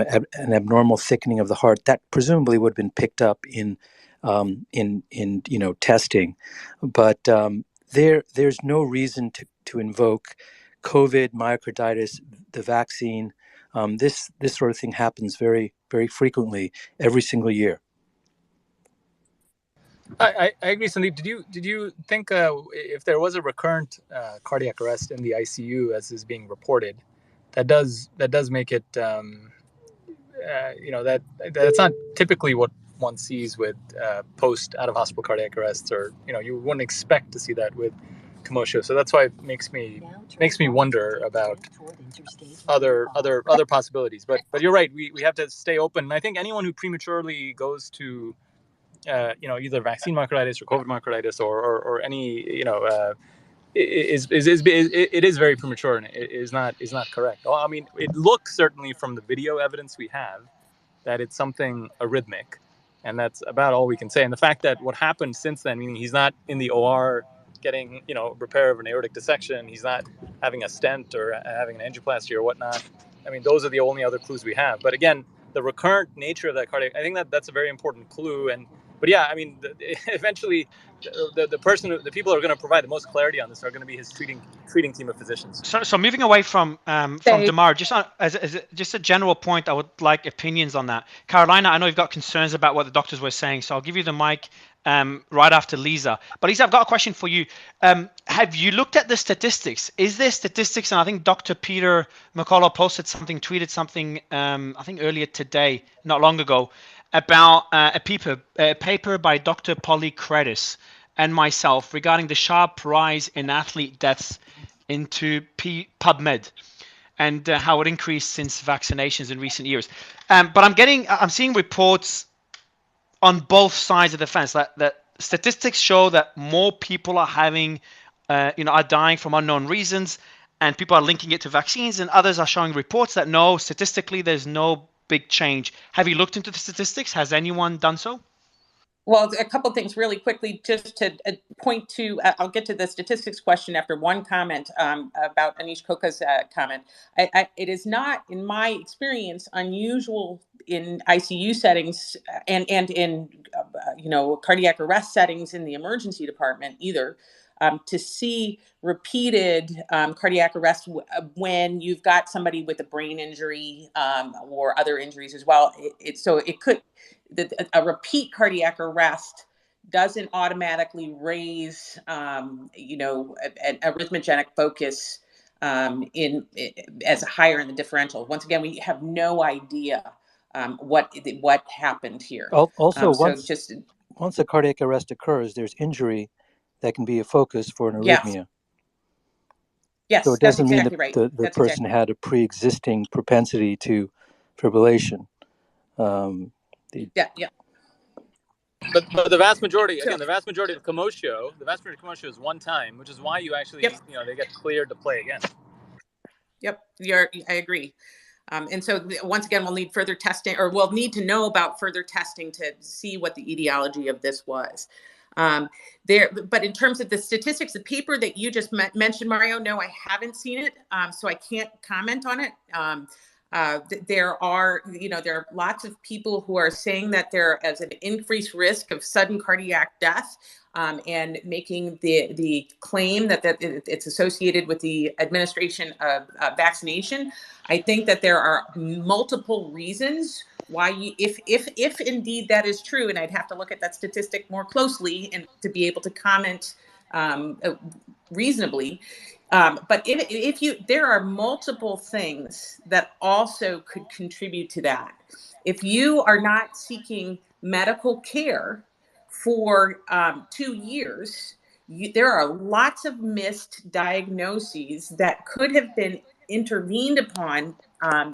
an abnormal thickening of the heart, that presumably would have been picked up in testing, but there's no reason to invoke COVID, myocarditis, the vaccine. This sort of thing happens very, very frequently every single year. I agree, Sandeep. Did you think if there was a recurrent cardiac arrest in the ICU as is being reported, that does make it that's not typically what one sees with post out of hospital cardiac arrests, or you wouldn't expect to see that with Commotion. So that's why it makes me wonder about other possibilities. But you're right. We have to stay open. And I think anyone who prematurely goes to either vaccine myocarditis or COVID myocarditis or any it is very premature, and it is not correct. Well, I mean, it looks certainly from the video evidence we have that it's something arrhythmic, and that's about all we can say. And the fact that what happened since then, meaning he's not in the OR getting repair of an aortic dissection, he's not having a stent or having an angioplasty or whatnot. I mean, those are the only other clues we have. But again, the recurrent nature of that cardiac, I think that's a very important clue. But yeah, I mean, eventually, the people who are going to provide the most clarity on this are going to be his treating team of physicians. So moving away from Damar, just just a general point, I would like opinions on that. Carolina, I know you've got concerns about what the doctors were saying, so I'll give you the mic right after Lisa. But Lisa, I've got a question for you. Have you looked at the statistics? Is there statistics? And I think Dr. Peter McCullough tweeted something, I think earlier today, not long ago, about a paper by Dr. Polly Credis and myself regarding the sharp rise in athlete deaths into PubMed and how it increased since vaccinations in recent years. But I'm seeing reports on both sides of the fence that statistics show that more people are having, are dying from unknown reasons, and people are linking it to vaccines, and others are showing reports that no, statistically, there's no big change. Have you looked into the statistics? Has anyone done so? Well, a couple of things really quickly, just to point to, I'll get to the statistics question after one comment about Anish Koka's comment. It is not, in my experience, unusual in ICU settings and in, cardiac arrest settings in the emergency department either, to see repeated cardiac arrest when you've got somebody with a brain injury or other injuries as well. A repeat cardiac arrest doesn't automatically raise, an arrhythmogenic focus as higher in the differential. Once again, we have no idea what happened here. Also, once a cardiac arrest occurs, there's injury that can be a focus for an arrhythmia. Yes, so it doesn't mean exactly right. the person had a pre-existing propensity to fibrillation. But the vast majority, again, the vast majority of Commotion is one time, which is why you actually, they get cleared to play again. Yep, I agree. And so once again, we'll need further testing, or we'll need to know about further testing to see what the etiology of this was. But in terms of the statistics, the paper that you just mentioned, Mario, no, I haven't seen it, so I can't comment on it. There are lots of people who are saying that there is an increased risk of sudden cardiac death, and making the claim that it's associated with the administration of vaccination. I think that there are multiple reasons why if indeed that is true, and I'd have to look at that statistic more closely and to be able to comment reasonably. But there are multiple things that also could contribute to that. If you are not seeking medical care for 2 years, there are lots of missed diagnoses that could have been intervened upon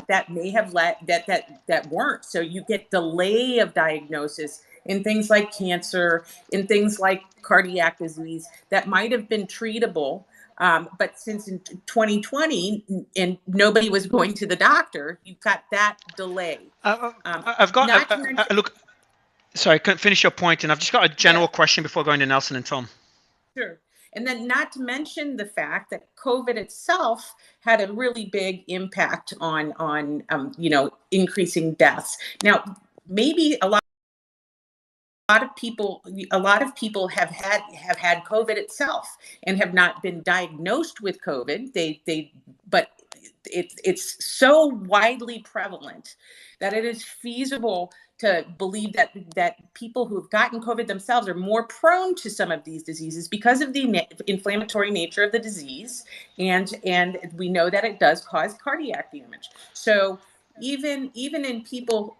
that may have that weren't. So you get delay of diagnosis in things like cancer, in things like cardiac disease that might have been treatable. But since in 2020 and nobody was going to the doctor, you've got that delay. Look, sorry, I couldn't finish your point, and I've just got a general question before going to Nelson and Tom. Sure. And then not to mention the fact that COVID itself had a really big impact on increasing deaths. Now, maybe a lot of people have had COVID itself and have not been diagnosed with COVID. But it's so widely prevalent that it is feasible to believe that people who have gotten COVID themselves are more prone to some of these diseases because of the inflammatory nature of the disease, and we know that it does cause cardiac damage. So even in people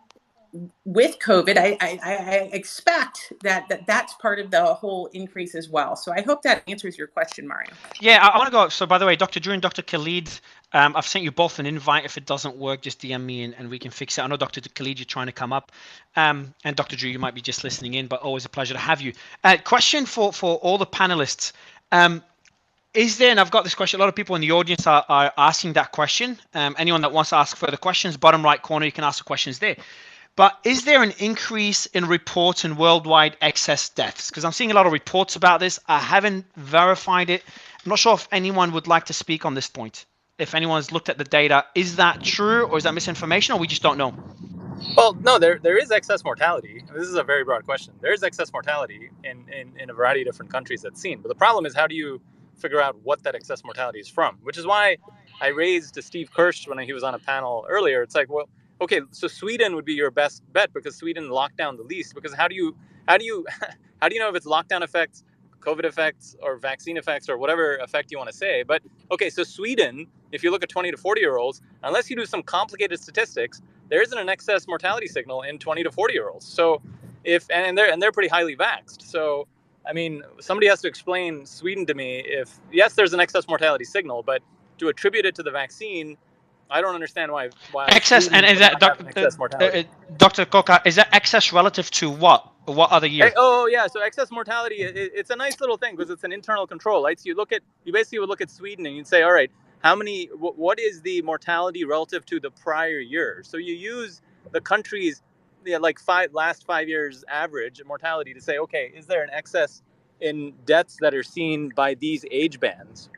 with COVID, I expect that's part of the whole increase as well. So I hope that answers your question, Mario. Yeah, I want to go. So by the way, Dr. Drew and Dr. Khalid, I've sent you both an invite. If it doesn't work, just DM me and we can fix it. I know Dr. Khalid, you're trying to come up. And Dr. Drew, you might be just listening in, but always a pleasure to have you. Question for all the panelists. Is there, and I've got this question, a lot of people in the audience are asking that question. Anyone that wants to ask further questions, bottom right corner, you can ask the questions there. But is there an increase in reports in worldwide excess deaths? Because I'm seeing a lot of reports about this. I haven't verified it. I'm not sure if anyone would like to speak on this point. If anyone's looked at the data, is that true or is that misinformation or we just don't know? Well, no, there is excess mortality. This is a very broad question. There is excess mortality in a variety of different countries that's seen. But the problem is, how do you figure out what that excess mortality is from? Which is why I raised to Steve Kirsch when he was on a panel earlier. It's like, well, okay, so Sweden would be your best bet because Sweden locked down the least. Because how do you know if it's lockdown effects, COVID effects, or vaccine effects, or whatever effect you want to say? But okay, so Sweden, if you look at 20 to 40-year-olds, unless you do some complicated statistics, there isn't an excess mortality signal in 20 to 40-year-olds. So they're pretty highly vaxxed. So I mean, somebody has to explain Sweden to me. If yes, there's an excess mortality signal, but to attribute it to the vaccine, I don't understand why excess. And is that Dr. Coca? Is that excess relative to what? What other year? Oh yeah, so excess mortality. It's a nice little thing because it's an internal control, right? So you basically would look at Sweden and you'd say, all right, what is the mortality relative to the prior year? So you use the country's last 5 years average mortality to say, okay, is there an excess in deaths that are seen by these age bands?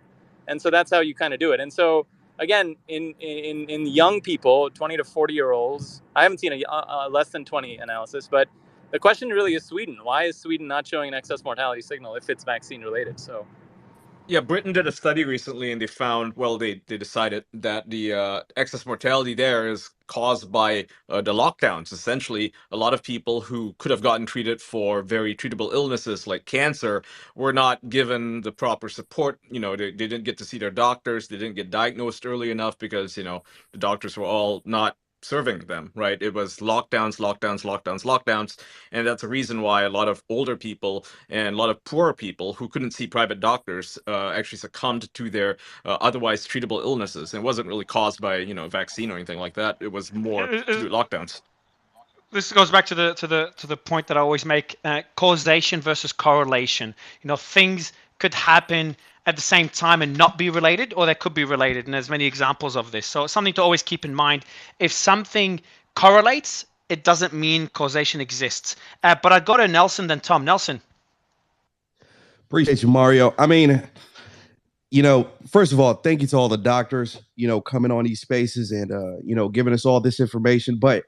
And so that's how you kind of do it. And so again, in young people, 20 to 40-year-olds, I haven't seen a less than 20 analysis, but the question really is Sweden. Why is Sweden not showing an excess mortality signal if it's vaccine related? So. Yeah, Britain did a study recently and they found, well, they decided that the excess mortality there is caused by the lockdowns. Essentially, a lot of people who could have gotten treated for very treatable illnesses like cancer were not given the proper support. You know, they didn't get to see their doctors. They didn't get diagnosed early enough because, you know, the doctors were all not serving them, right? It was lockdowns. And that's a reason why a lot of older people and a lot of poorer people who couldn't see private doctors actually succumbed to their otherwise treatable illnesses. And it wasn't really caused by, you know, a vaccine or anything like that. It was more to do with lockdowns. This goes back to the point that I always make: causation versus correlation. You know, things could happen at the same time and not be related, or they could be related. And there's many examples of this. So it's something to always keep in mind. If something correlates, it doesn't mean causation exists. But I'd go to Nelson, then Tom. Nelson. Appreciate you, Mario. I mean, you know, first of all, thank you to all the doctors, you know, coming on these spaces and, you know, giving us all this information. But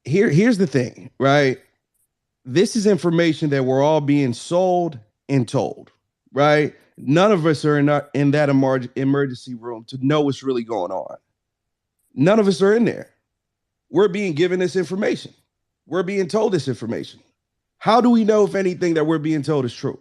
here's the thing, right? This is information that we're all being sold and told, right? None of us are in that emergency room to know what's really going on. None of us are in there. We're being given this information. We're being told this information. How do we know if anything that we're being told is true?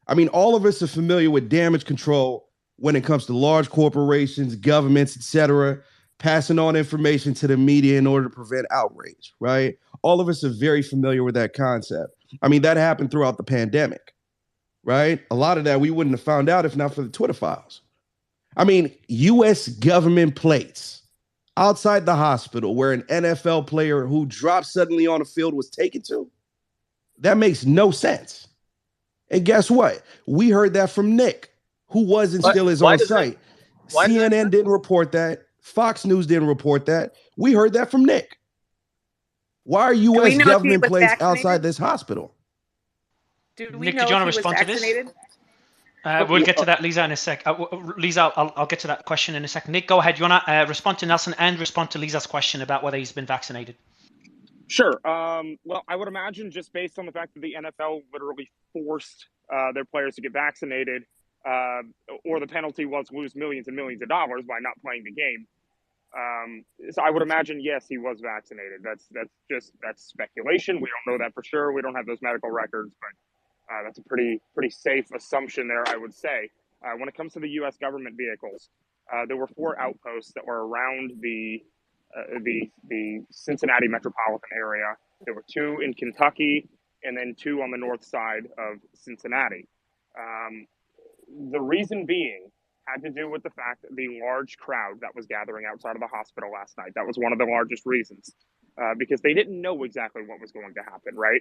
I mean, all of us are familiar with damage control when it comes to large corporations, governments, etc., passing on information to the media in order to prevent outrage, right? All of us are very familiar with that concept. I mean, that happened throughout the pandemic, right? A lot of that we wouldn't have found out if not for the Twitter files. I mean, U.S. government plates outside the hospital where an NFL player who dropped suddenly on the field was taken to. That makes no sense. And guess what? We heard that from Nick, who was and still is on site. CNN didn't report that. Fox News didn't report that. We heard that from Nick. Why are U.S. government plates outside this hospital? Do we know if he was vaccinated? We'll get to that, Lisa, in a sec. Lisa, I'll get to that question in a second. Nick, go ahead. You want to respond to Nelson and respond to Lisa's question about whether he's been vaccinated? Sure. Well, I would imagine just based on the fact that the NFL literally forced their players to get vaccinated, or the penalty was lose millions and millions of dollars by not playing the game. So I would imagine, yes, he was vaccinated. That's speculation. We don't know that for sure. We don't have those medical records, but that's a pretty safe assumption there, I would say. When it comes to the U.S. government vehicles, there were 4 outposts that were around the Cincinnati metropolitan area. There were 2 in Kentucky, and then 2 on the north side of Cincinnati. The reason being had to do with the fact that the large crowd that was gathering outside of the hospital last night. That was one of the largest reasons, because they didn't know exactly what was going to happen, right?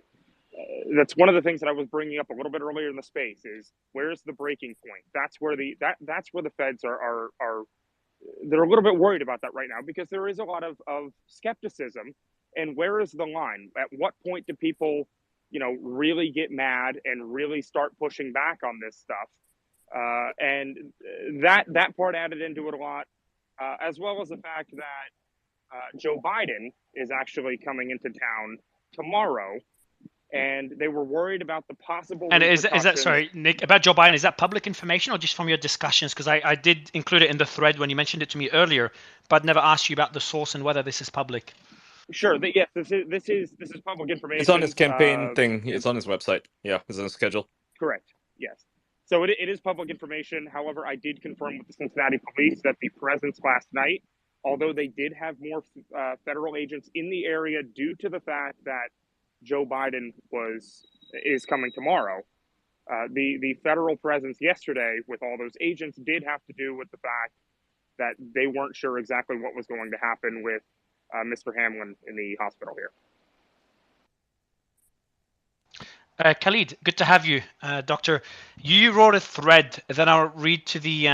That's one of the things that I was bringing up a little bit earlier in the space is where's the breaking point? That's where that's where the feds are they're a little bit worried about that right now, because there is a lot of skepticism. And where is the line? At what point do people, really get mad and really start pushing back on this stuff? And that part added into it a lot, as well as the fact that Joe Biden is actually coming into town tomorrow, and they were worried about the possible. And is that, sorry, Nick, about Joe Biden, is that public information or just from your discussions? Because I did include it in the thread when you mentioned it to me earlier, but never asked you about the source and whether this is public. Sure. Yes, this is public information. It's on his campaign thing. It's on his website. Yeah, it's on his schedule. Correct. Yes. So it is public information. However, I did confirm with the Cincinnati police that the presence last night, although they did have more federal agents in the area due to the fact that Joe Biden is coming tomorrow, the federal presence yesterday with all those agents did have to do with the fact that they weren't sure exactly what was going to happen with Mr. Hamlin in the hospital here. Khalid, good to have you, Doctor. You wrote a thread that I'll read to the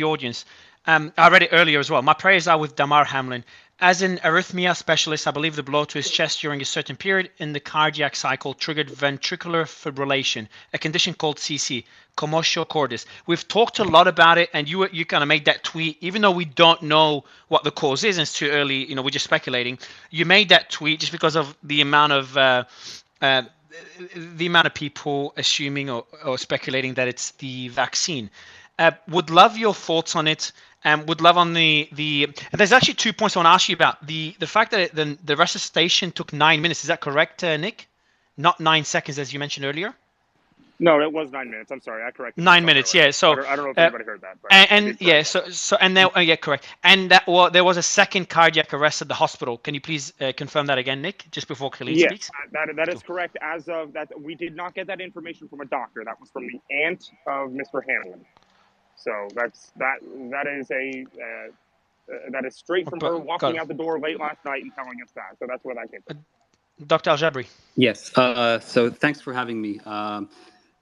audience. I read it earlier as well. My prayers are with Damar Hamlin. As an arrhythmia specialist, I believe the blow to his chest during a certain period in the cardiac cycle triggered ventricular fibrillation, a condition called CC, commotio cordis. We've talked a lot about it, and you kind of made that tweet, even though we don't know what the cause is, and it's too early, we're just speculating. You made that tweet just because of the amount of people assuming or speculating that it's the vaccine. Would love your thoughts on it. Would love on the and there's actually 2 points I want to ask you about. The fact that the resuscitation took 9 minutes. Is that correct, Nick? Not 9 seconds, as you mentioned earlier. No, it was 9 minutes. I'm sorry, I corrected. 9 minutes, yeah. So I don't know if anybody heard that. But and yeah, yeah, correct. And that there was a second cardiac arrest at the hospital. Can you please confirm that again, Nick, just before Khalid speaks? Yes, that is correct. As of that, we did not get that information from a doctor. That was from the aunt of Mr. Hamlin. So that is straight from her walking out the door late last night and telling us that. So that's where that came from. Dr. Al-Jabri. Yes. So thanks for having me.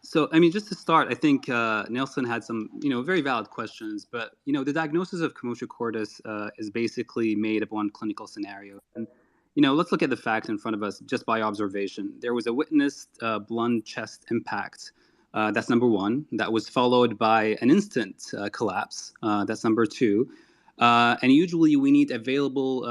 So, I mean, just to start, I think Nelson had some, very valid questions. But, the diagnosis of commotio cordis is basically made upon clinical scenario. And, let's look at the facts in front of us just by observation. There was a witnessed blunt chest impact. That's number one. That was followed by an instant collapse. That's number two. And usually we need available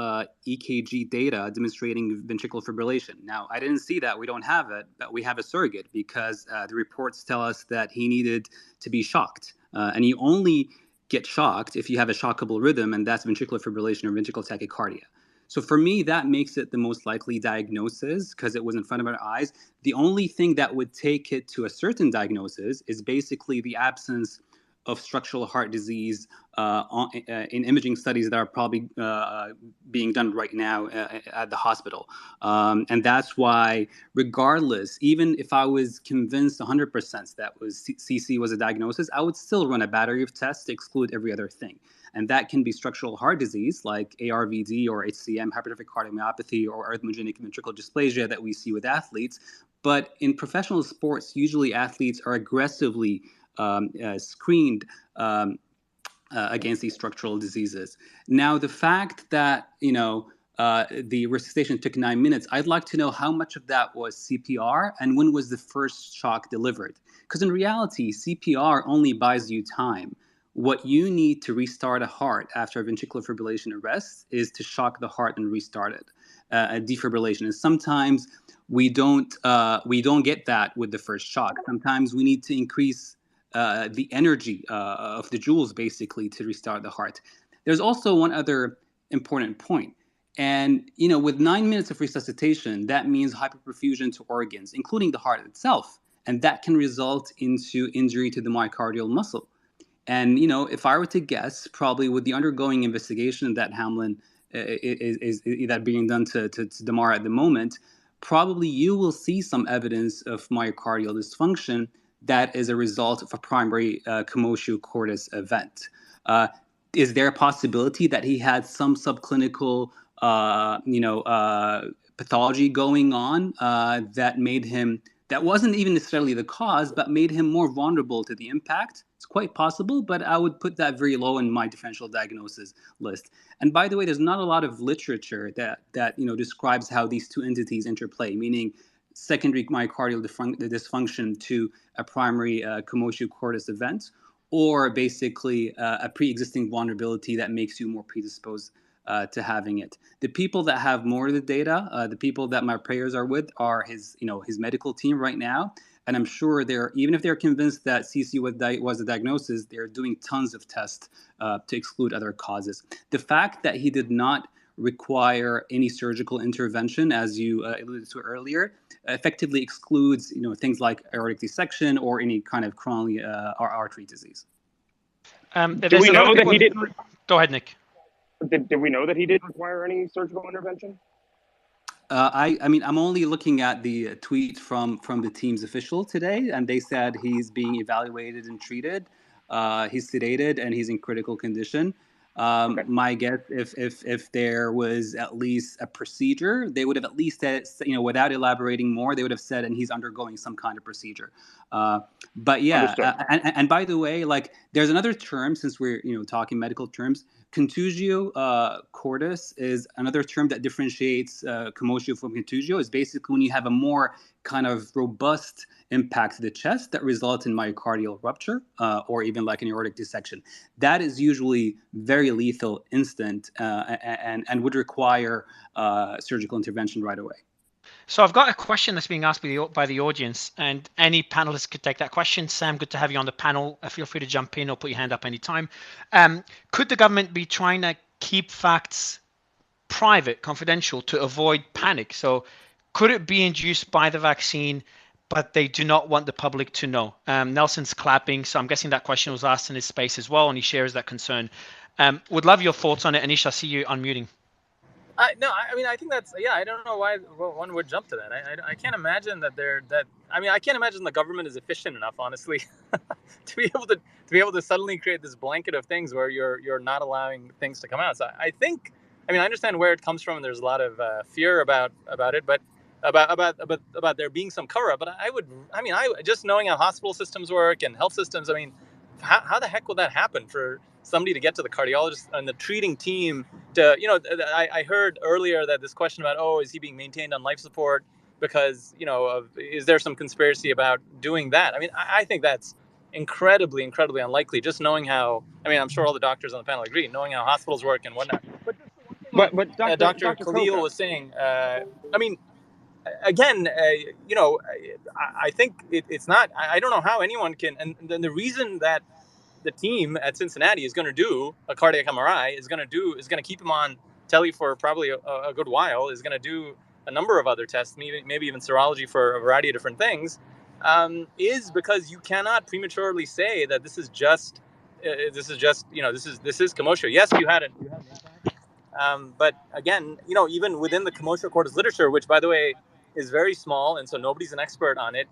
EKG data demonstrating ventricular fibrillation. Now, I didn't see that. We don't have it, but we have a surrogate because the reports tell us that he needed to be shocked. And you only get shocked if you have a shockable rhythm, and that's ventricular fibrillation or ventricular tachycardia. So for me, that makes it the most likely diagnosis because it was in front of our eyes. The only thing that would take it to a certain diagnosis is basically the absence of structural heart disease in imaging studies that are probably being done right now at the hospital. And that's why, regardless, even if I was convinced 100% that CC was a diagnosis, I would still run a battery of tests to exclude every other thing. And that can be structural heart disease like ARVD or HCM, hypertrophic cardiomyopathy, or arrhythmogenic ventricular dysplasia that we see with athletes. But in professional sports, usually athletes are aggressively screened against these structural diseases. Now, the fact that, the resuscitation took 9 minutes, I'd like to know how much of that was CPR and when was the first shock delivered. Because in reality, CPR only buys you time. What you need to restart a heart after a ventricular fibrillation arrest is to shock the heart and restart it, a defibrillation. And sometimes we don't get that with the first shock. Sometimes we need to increase the energy of the joules basically to restart the heart. There's also one other important point. And, with 9 minutes of resuscitation, that means hyperperfusion to organs, including the heart itself. And that can result into injury to the myocardial muscle. And, if I were to guess, probably with the undergoing investigation that Hamlin is that being done to Damar at the moment, probably you will see some evidence of myocardial dysfunction that is a result of a primary commotio cordis event. Is there a possibility that he had some subclinical pathology going on that wasn't even necessarily the cause, but made him more vulnerable to the impact? It's quite possible, but I would put that very low in my differential diagnosis list. And by the way, there's not a lot of literature that describes how these two entities interplay, meaning secondary myocardial dysfunction to a primary commotio cordis event, or basically a pre-existing vulnerability that makes you more predisposed to having it. The people that have more of the data, the people that my prayers are with, are his medical team right now. And I'm sure even if they're convinced that CC was the diagnosis, they're doing tons of tests to exclude other causes. The fact that he did not require any surgical intervention, as you alluded to earlier, effectively excludes things like aortic dissection or any kind of coronary artery disease. Do we know that he didn't? Go ahead, Nick. Did we know that he didn't require any surgical intervention? I'm only looking at the tweet from the team's official today, and they said he's being evaluated and treated. He's sedated and he's in critical condition. Okay. My guess, if there was at least a procedure, they would have at least said, without elaborating more, they would have said, and he's undergoing some kind of procedure. But yeah, and by the way, there's another term, since we're talking medical terms. Contusio cordis is another term that differentiates commotio from contusio. Is basically when you have a more kind of robust impact to the chest that results in myocardial rupture or even like an aortic dissection. That is usually very lethal, instant, and would require surgical intervention right away. So I've got a question that's being asked by the audience, and any panelist could take that question. Sam, good to have you on the panel. Feel free to jump in or put your hand up anytime. Could the government be trying to keep facts private, confidential, to avoid panic? So could it be induced by the vaccine, but they do not want the public to know? Nelson's clapping, so I'm guessing that question was asked in his space as well, and he shares that concern. Would love your thoughts on it. Anish, I see you unmuting. I think that's, I don't know why one would jump to that. I can't imagine I can't imagine the government is efficient enough, honestly, to be able to suddenly create this blanket of things where you're not allowing things to come out. So I understand where it comes from, and there's a lot of fear about it, but about there being some cover up. But I just knowing how hospital systems work and health systems, how the heck would that happen for somebody to get to the cardiologist and the treating team to, I heard earlier that this question about, is he being maintained on life support because, is there some conspiracy about doing that? I think that's incredibly, incredibly unlikely, just knowing how, I'm sure all the doctors on the panel agree, knowing how hospitals work and whatnot. But Dr. Khalil was saying, again, I think it's not, I don't know how anyone can, and then the reason that the team at Cincinnati is going to do a cardiac MRI, is going to keep him on tele for probably a good while, is going to do a number of other tests, maybe even serology for a variety of different things, is because you cannot prematurely say that this is just commotio. Yes, you had an impact. But again, even within the commotio cordis literature, which by the way is very small, and so nobody's an expert on it,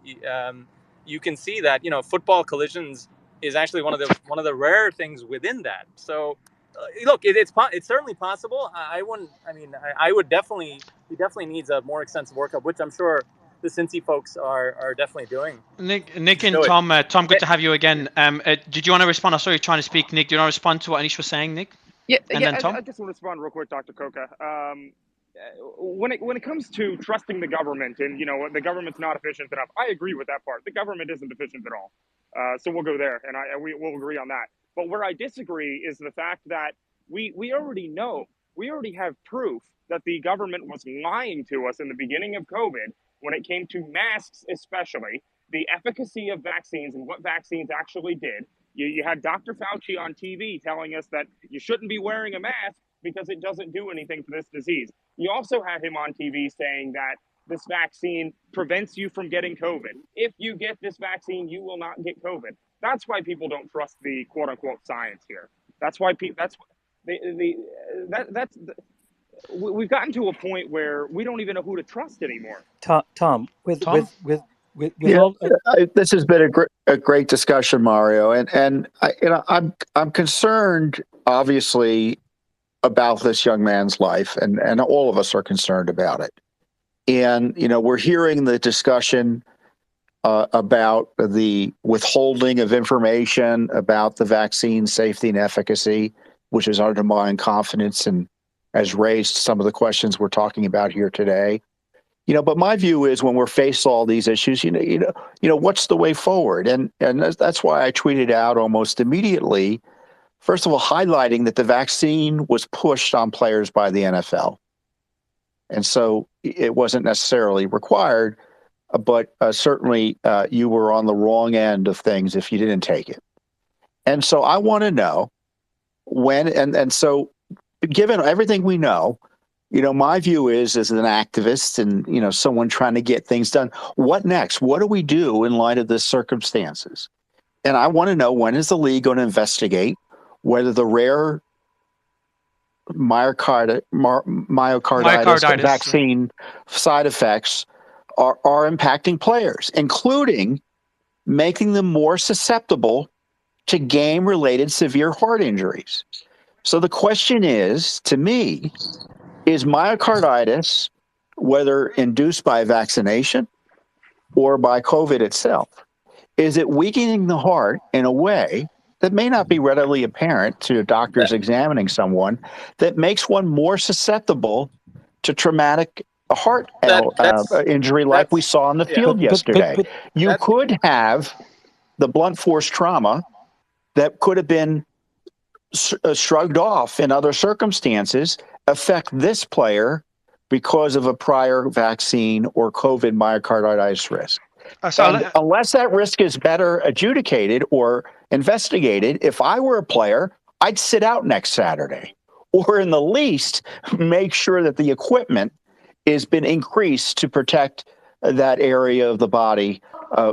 you can see that football collisions is actually one of the rare things within that. So, look, it's certainly possible. He definitely needs a more extensive workup, which I'm sure the Cincy folks are definitely doing. Nick and Tom, good to have you again. Did you want to respond? I saw you trying to speak, Nick. Do you want to respond to what Anish was saying, Nick? Yeah, then Tom? I just want to respond real quick, Dr. Coca. when it comes to trusting the government and the government's not efficient enough, I agree with that part. The government isn't efficient at all, so we'll go there, and we'll agree on that. But where I disagree is the fact that we already know, we already have proof that the government was lying to us in the beginning of COVID when it came to masks, especially the efficacy of vaccines and what vaccines actually did. You had Dr. Fauci on TV telling us that you shouldn't be wearing a mask because it doesn't do anything for this disease. You also had him on TV saying that this vaccine prevents you from getting COVID. If you get this vaccine, you will not get COVID. That's why people don't trust the quote unquote science here. That's why we've gotten to a point where we don't even know who to trust anymore. Tom, with Yeah, all this has been a great discussion, Mario, and I'm concerned, obviously, about this young man's life, and all of us are concerned about it. And we're hearing the discussion about the withholding of information about the vaccine safety and efficacy, which has undermined confidence and has raised some of the questions we're talking about here today. But my view is when we're faced with all these issues, what's the way forward? And that's why I tweeted out almost immediately, first of all, highlighting that the vaccine was pushed on players by the NFL. And so it wasn't necessarily required, but certainly you were on the wrong end of things if you didn't take it. And so I want to know when, and so given everything we know, my view is as an activist and, someone trying to get things done, what next? What do we do in light of the circumstances? And I want to know, when is the league going to investigate whether the rare myocarditis vaccine side effects are impacting players, including making them more susceptible to game-related severe heart injuries. So the question is, to me, is myocarditis, whether induced by vaccination or by COVID itself, is it weakening the heart in a way that may not be readily apparent to doctors examining someone, that makes one more susceptible to traumatic heart injury like we saw on the field yesterday? You could have the blunt force trauma that could have been shrugged off in other circumstances affect this player because of a prior vaccine or COVID myocarditis risk. Unless that risk is better adjudicated or investigated, if I were a player, I'd sit out next Saturday, or in the least make sure that the equipment has been increased to protect that area of the body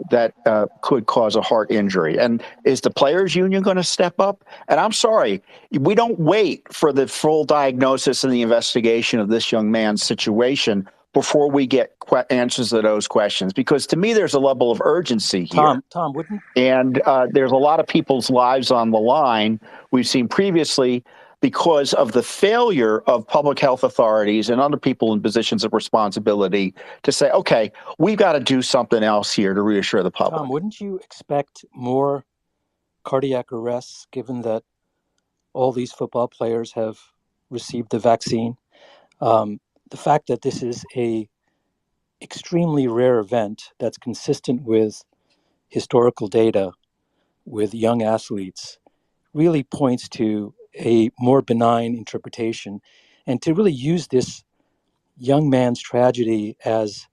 that could cause a heart injury. And is the players' union going to step up? And I'm sorry, we don't wait for the full diagnosis and the investigation of this young man's situation before we get answers to those questions, because to me, there's a level of urgency here. Tom, wouldn't? And there's a lot of people's lives on the line. We've seen previously, because of the failure of public health authorities and other people in positions of responsibility to say, okay, we've got to do something else here to reassure the public. Tom, wouldn't you expect more cardiac arrests given that all these football players have received the vaccine? The fact that this is a extremely rare event that's consistent with historical data with young athletes really points to a more benign interpretation, and to really use this young man's tragedy as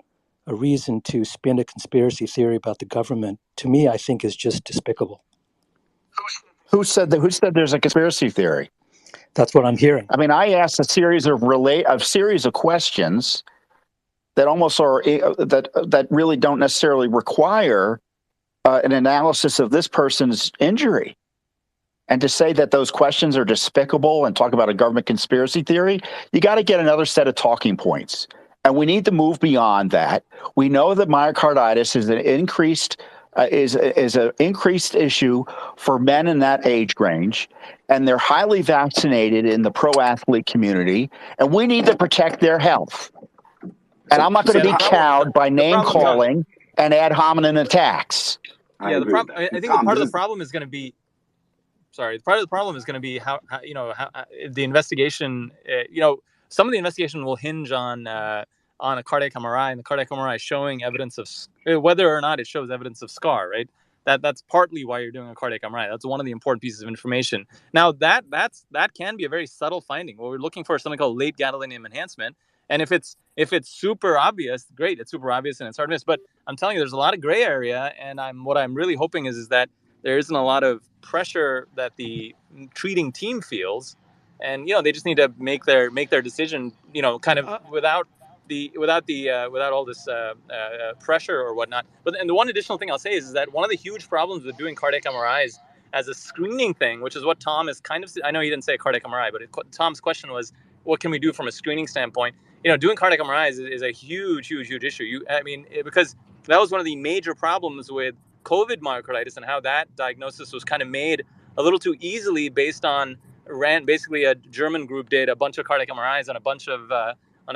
a reason to spin a conspiracy theory about the government, to me, I think is just despicable. Who said that? Who said there's a conspiracy theory? That's what I'm hearing. I mean, I asked a series of questions that almost are that really don't necessarily require an analysis of this person's injury. And to say that those questions are despicable and talk about a government conspiracy theory, you got to get another set of talking points. And we need to move beyond that. We know that myocarditis is an increased issue for men in that age range, and they're highly vaccinated in the pro athlete community, and we need to protect their health. And I'm not going to be cowed by name calling and ad hominem attacks. Yeah, I think part of the problem is going to be. Sorry, part of the problem is going to be how the investigation. some of the investigation will hinge on a cardiac MRI, and the cardiac MRI showing evidence of whether or not it shows evidence of scar, right? That's partly why you're doing a cardiac MRI. That's one of the important pieces of information. Now that can be a very subtle finding. What we're looking for is something called late gadolinium enhancement. And if it's super obvious, great, it's super obvious and it's hard to miss. But I'm telling you, there's a lot of gray area, and what I'm really hoping is that there isn't a lot of pressure that the treating team feels, and they just need to make their decision, kind of without all this pressure or whatnot. But and the one additional thing I'll say is that one of the huge problems with doing cardiac MRIs as a screening thing, which is what Tom is kind of, I know he didn't say cardiac MRI, but Tom's question was, what can we do from a screening standpoint? Doing cardiac MRIs is a huge issue. Because that was one of the major problems with COVID myocarditis, and how that diagnosis was kind of made a little too easily based on basically a German group did a bunch of cardiac MRIs on a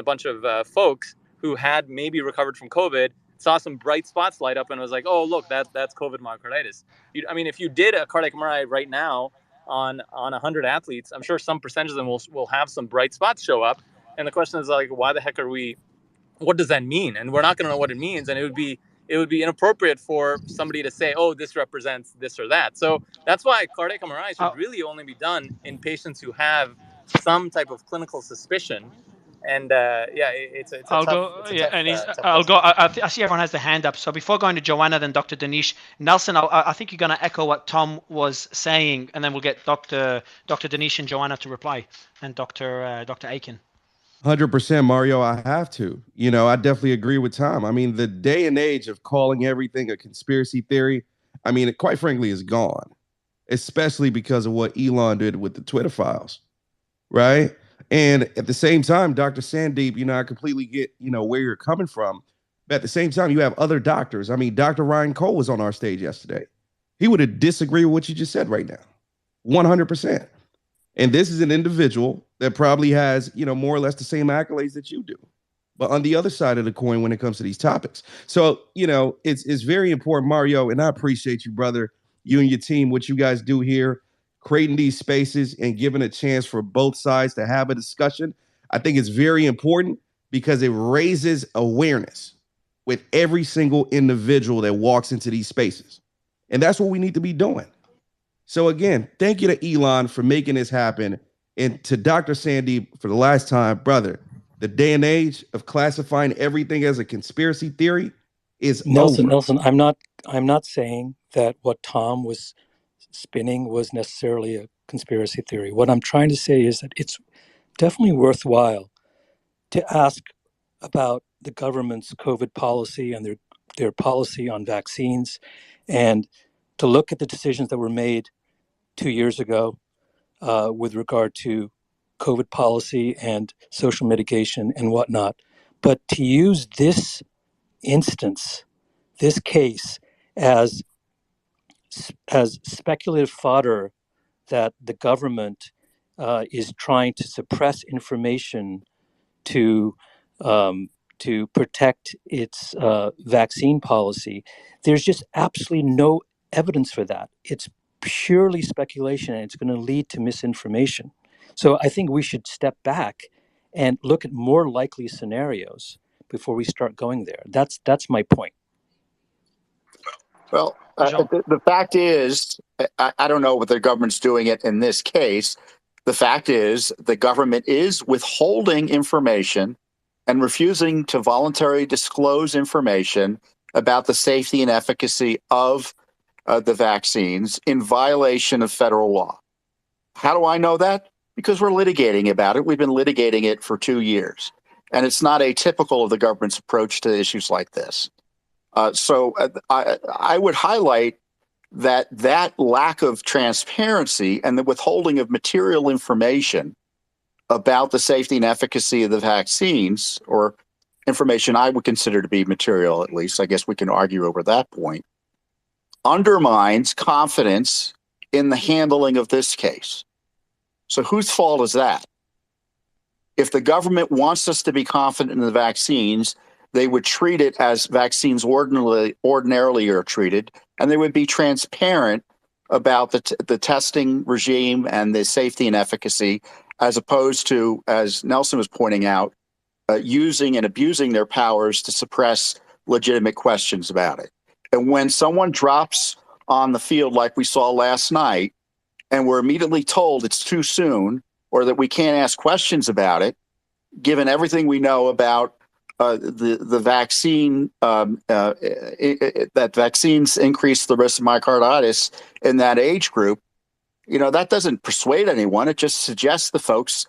bunch of folks who had maybe recovered from COVID, saw some bright spots light up, and was like, oh, look, that's COVID myocarditis. If you did a cardiac MRI right now on 100 athletes, I'm sure some percentage of them will have some bright spots show up. And the question is, like, why the heck what does that mean? And we're not going to know what it means. And it would be inappropriate for somebody to say, oh, this represents this or that. So that's why cardiac MRI should really only be done in patients who have some type of clinical suspicion. And it's a I'll tough, go. it's a Yeah, tough, and tough I'll question. go. I see everyone has their hand up. So before going to Joanna, then Dr. Danish, Nelson, I think you're going to echo what Tom was saying, and then we'll get Dr. Danish and Joanna to reply, and Dr. Aiken. 100%, Mario. I have to. I definitely agree with Tom. The day and age of calling everything a conspiracy theory, it, quite frankly, is gone, especially because of what Elon did with the Twitter files, right? And at the same time, Dr. Sandeep, I completely get, where you're coming from. But at the same time, you have other doctors. Dr. Ryan Cole was on our stage yesterday. He would have disagreed with what you just said right now, 100%. And this is an individual that probably has, more or less the same accolades that you do, but on the other side of the coin when it comes to these topics. So, it's very important, Mario, and I appreciate you, brother, you and your team, what you guys do here, creating these spaces and giving a chance for both sides to have a discussion. I think it's very important because it raises awareness with every single individual that walks into these spaces. And that's what we need to be doing. So again, thank you to Elon for making this happen. And to Dr. Sandeep for the last time, brother, the day and age of classifying everything as a conspiracy theory is over. Nelson, I'm not saying that what Tom was spinning was necessarily a conspiracy theory. What I'm trying to say is that it's definitely worthwhile to ask about the government's COVID policy and their policy on vaccines, and to look at the decisions that were made 2 years ago with regard to COVID policy and social mitigation and whatnot. But to use this instance, this case, as speculative fodder that the government is trying to suppress information to protect its vaccine policy, there's just absolutely no evidence for that. It's purely speculation, and it's going to lead to misinformation. So I think we should step back and look at more likely scenarios before we start going there. That's my point. Well, the fact is, I don't know what the government's doing it in this case. The fact is, the government is withholding information and refusing to voluntarily disclose information about the safety and efficacy of the vaccines in violation of federal law. How do I know that? Because we're litigating about it. We've been litigating it for 2 years. And it's not atypical of the government's approach to issues like this. So I would highlight that lack of transparency and the withholding of material information about the safety and efficacy of the vaccines, or information I would consider to be material, at least, I guess we can argue over that point, undermines confidence in the handling of this case. So whose fault is that? If the government wants us to be confident in the vaccines, they would treat it as vaccines ordinarily are treated, and they would be transparent about the testing regime and the safety and efficacy as opposed to, as Nelson was pointing out, using and abusing their powers to suppress legitimate questions about it. And when someone drops on the field like we saw last night, and we're immediately told it's too soon or that we can't ask questions about it, given everything we know about the vaccine, that vaccines increase the risk of myocarditis in that age group, that doesn't persuade anyone. It just suggests to folks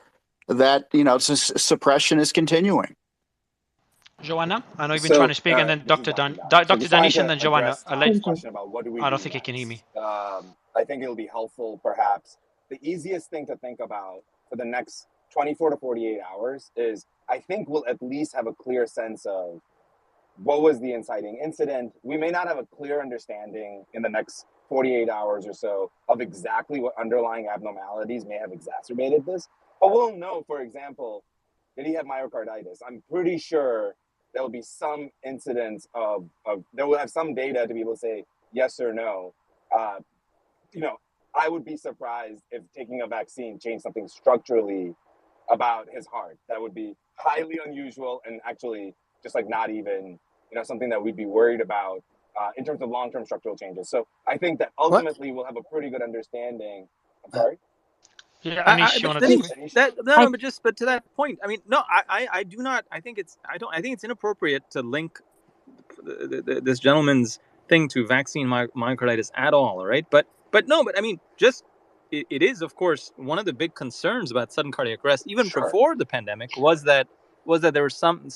that, suppression is continuing. Joanna, I know you've been trying to speak, and then Dr. Danish, and then Joanna. Question about what do we I don't do think he can hear me. I think it'll be helpful, perhaps. The easiest thing to think about for the next 24 to 48 hours is I think we'll at least have a clear sense of what was the inciting incident. We may not have a clear understanding in the next 48 hours or so of exactly what underlying abnormalities may have exacerbated this. But we'll know, for example, did he have myocarditis? I'm pretty sure there will be some incidence there will have some data to be able to say yes or no. I would be surprised if taking a vaccine changed something structurally about his heart. That would be highly unusual and actually just like not even, something that we'd be worried about in terms of long-term structural changes. So I think that ultimately we'll have a pretty good understanding. I'm sorry? Yeah, Anish, you want to speak? But to that point, I mean, no, I do not. I think it's inappropriate to link this gentleman's thing to vaccine myocarditis at all. Right? But I mean, it is, of course, one of the big concerns about sudden cardiac arrest, even before the pandemic, was that there was some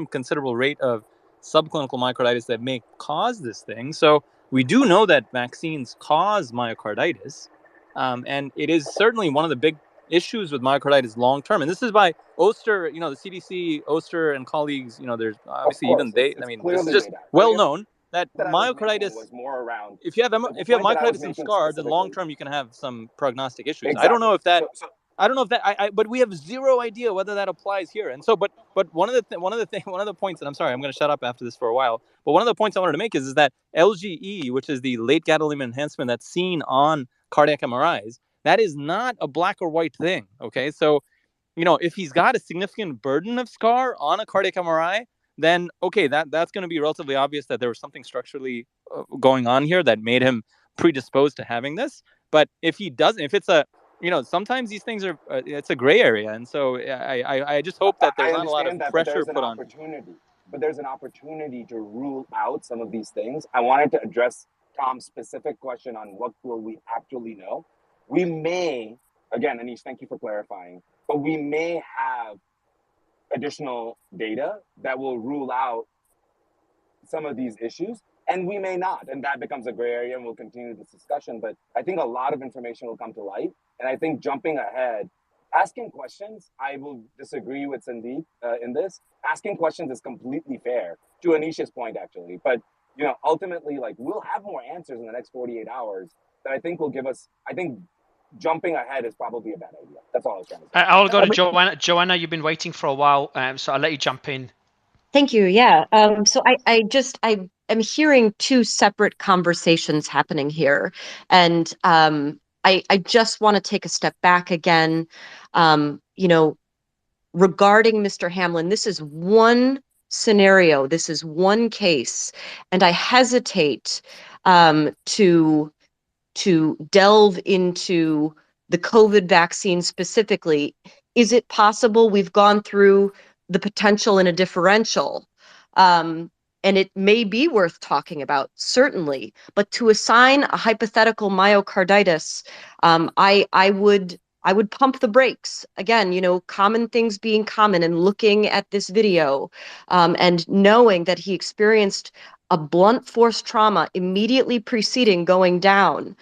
considerable rate of subclinical myocarditis that may cause this thing. So we do know that vaccines cause myocarditis. And it is certainly one of the big issues with myocarditis long term. And this is by Oster, the CDC, Oster and colleagues, there's obviously even they, I mean, this is just well known that myocarditis was more around. If you have myocarditis and scar, then long term you can have some prognostic issues. Exactly. I don't know if that but we have zero idea whether that applies here. And so, but one of the points, and I'm sorry, I'm going to shut up after this for a while. But one of the points I wanted to make is that LGE, which is the late gadolinium enhancement that's seen on cardiac MRIs, that is not a black or white thing. Okay, so if he's got a significant burden of scar on a cardiac MRI, then okay, that's going to be relatively obvious that there was something structurally going on here that made him predisposed to having this. But if he doesn't, if it's a sometimes these things are it's a gray area, and so I just hope that there's not a lot of pressure put on. But there's an opportunity to rule out some of these things. I wanted to address Tom's specific question on what will we actually know. We may, again, Anish, thank you for clarifying, but we may have additional data that will rule out some of these issues, and we may not, and that becomes a gray area, and we'll continue this discussion. But I think a lot of information will come to light, and I think jumping ahead, asking questions, I will disagree with Sandeep in this. Asking questions is completely fair, to Anish's point, actually. But ultimately, we'll have more answers in the next 48 hours that I think will give us, I think jumping ahead is probably a bad idea. That's all I was trying to say. I'll go to Joanna. Joanna, you've been waiting for a while, so I'll let you jump in. Thank you. Yeah. So I am hearing two separate conversations happening here. And I just want to take a step back again. Regarding Mr. Hamlin, this is one scenario, this is one case, and I hesitate to delve into the COVID vaccine specifically. Is it possible we've gone through the potential in a differential? And it may be worth talking about, certainly, but to assign a hypothetical myocarditis, I would pump the brakes. Again, common things being common, and looking at this video and knowing that he experienced a blunt force trauma immediately preceding going down.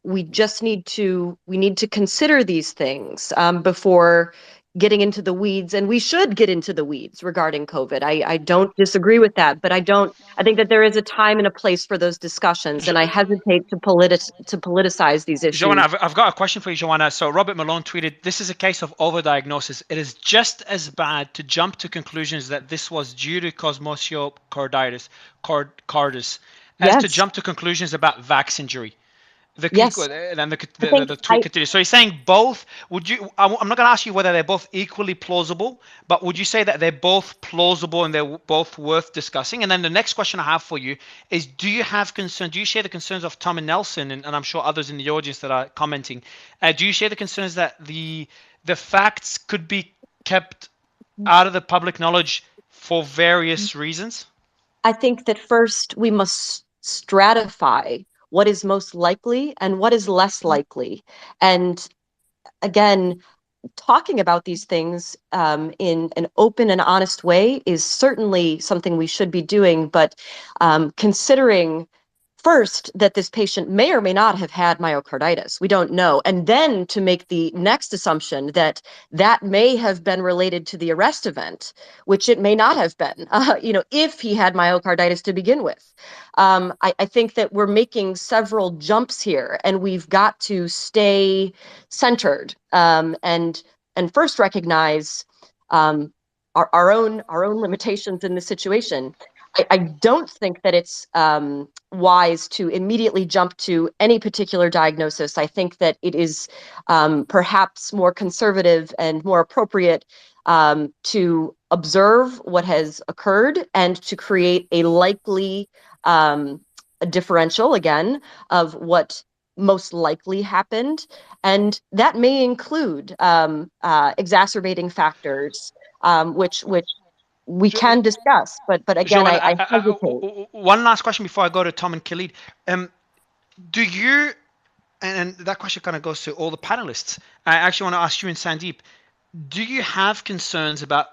We need to consider these things before getting into the weeds, and we should get into the weeds regarding COVID. I don't disagree with that, but I think that there is a time and a place for those discussions, and I hesitate to politicize these issues. Joanna, I've got a question for you, Joanna. So Robert Malone tweeted, "This is a case of overdiagnosis. It is just as bad to jump to conclusions that this was due to imoceo cordis as to jump to conclusions about vax injury." Yes, then I think the tweet continues. So he's saying both. Would you? I'm not going to ask you whether they're both equally plausible, but would you say that they're both plausible and they're both worth discussing? And then the next question I have for you is: do you have concern? Do you share the concerns of Tom and Nelson, and I'm sure others in the audience that are commenting? Do you share the concerns that the facts could be kept out of the public knowledge for various reasons? I think that first we must stratify what is most likely and what is less likely. And again, talking about these things in an open and honest way is certainly something we should be doing. But considering first that this patient may or may not have had myocarditis, we don't know, and then to make the next assumption that that may have been related to the arrest event, which it may not have been, if he had myocarditis to begin with. I think that we're making several jumps here, and we've got to stay centered, and first recognize our own limitations in this situation. I don't think that it's wise to immediately jump to any particular diagnosis. I think that it is perhaps more conservative and more appropriate to observe what has occurred and to create a likely a differential, again, of what most likely happened. And that may include exacerbating factors, which we can discuss, but again, Joanna, I hesitate. one last question before I go to Tom and Khalid. Do you, and that question kind of goes to all the panelists. I actually want to ask you and Sandeep, do you have concerns about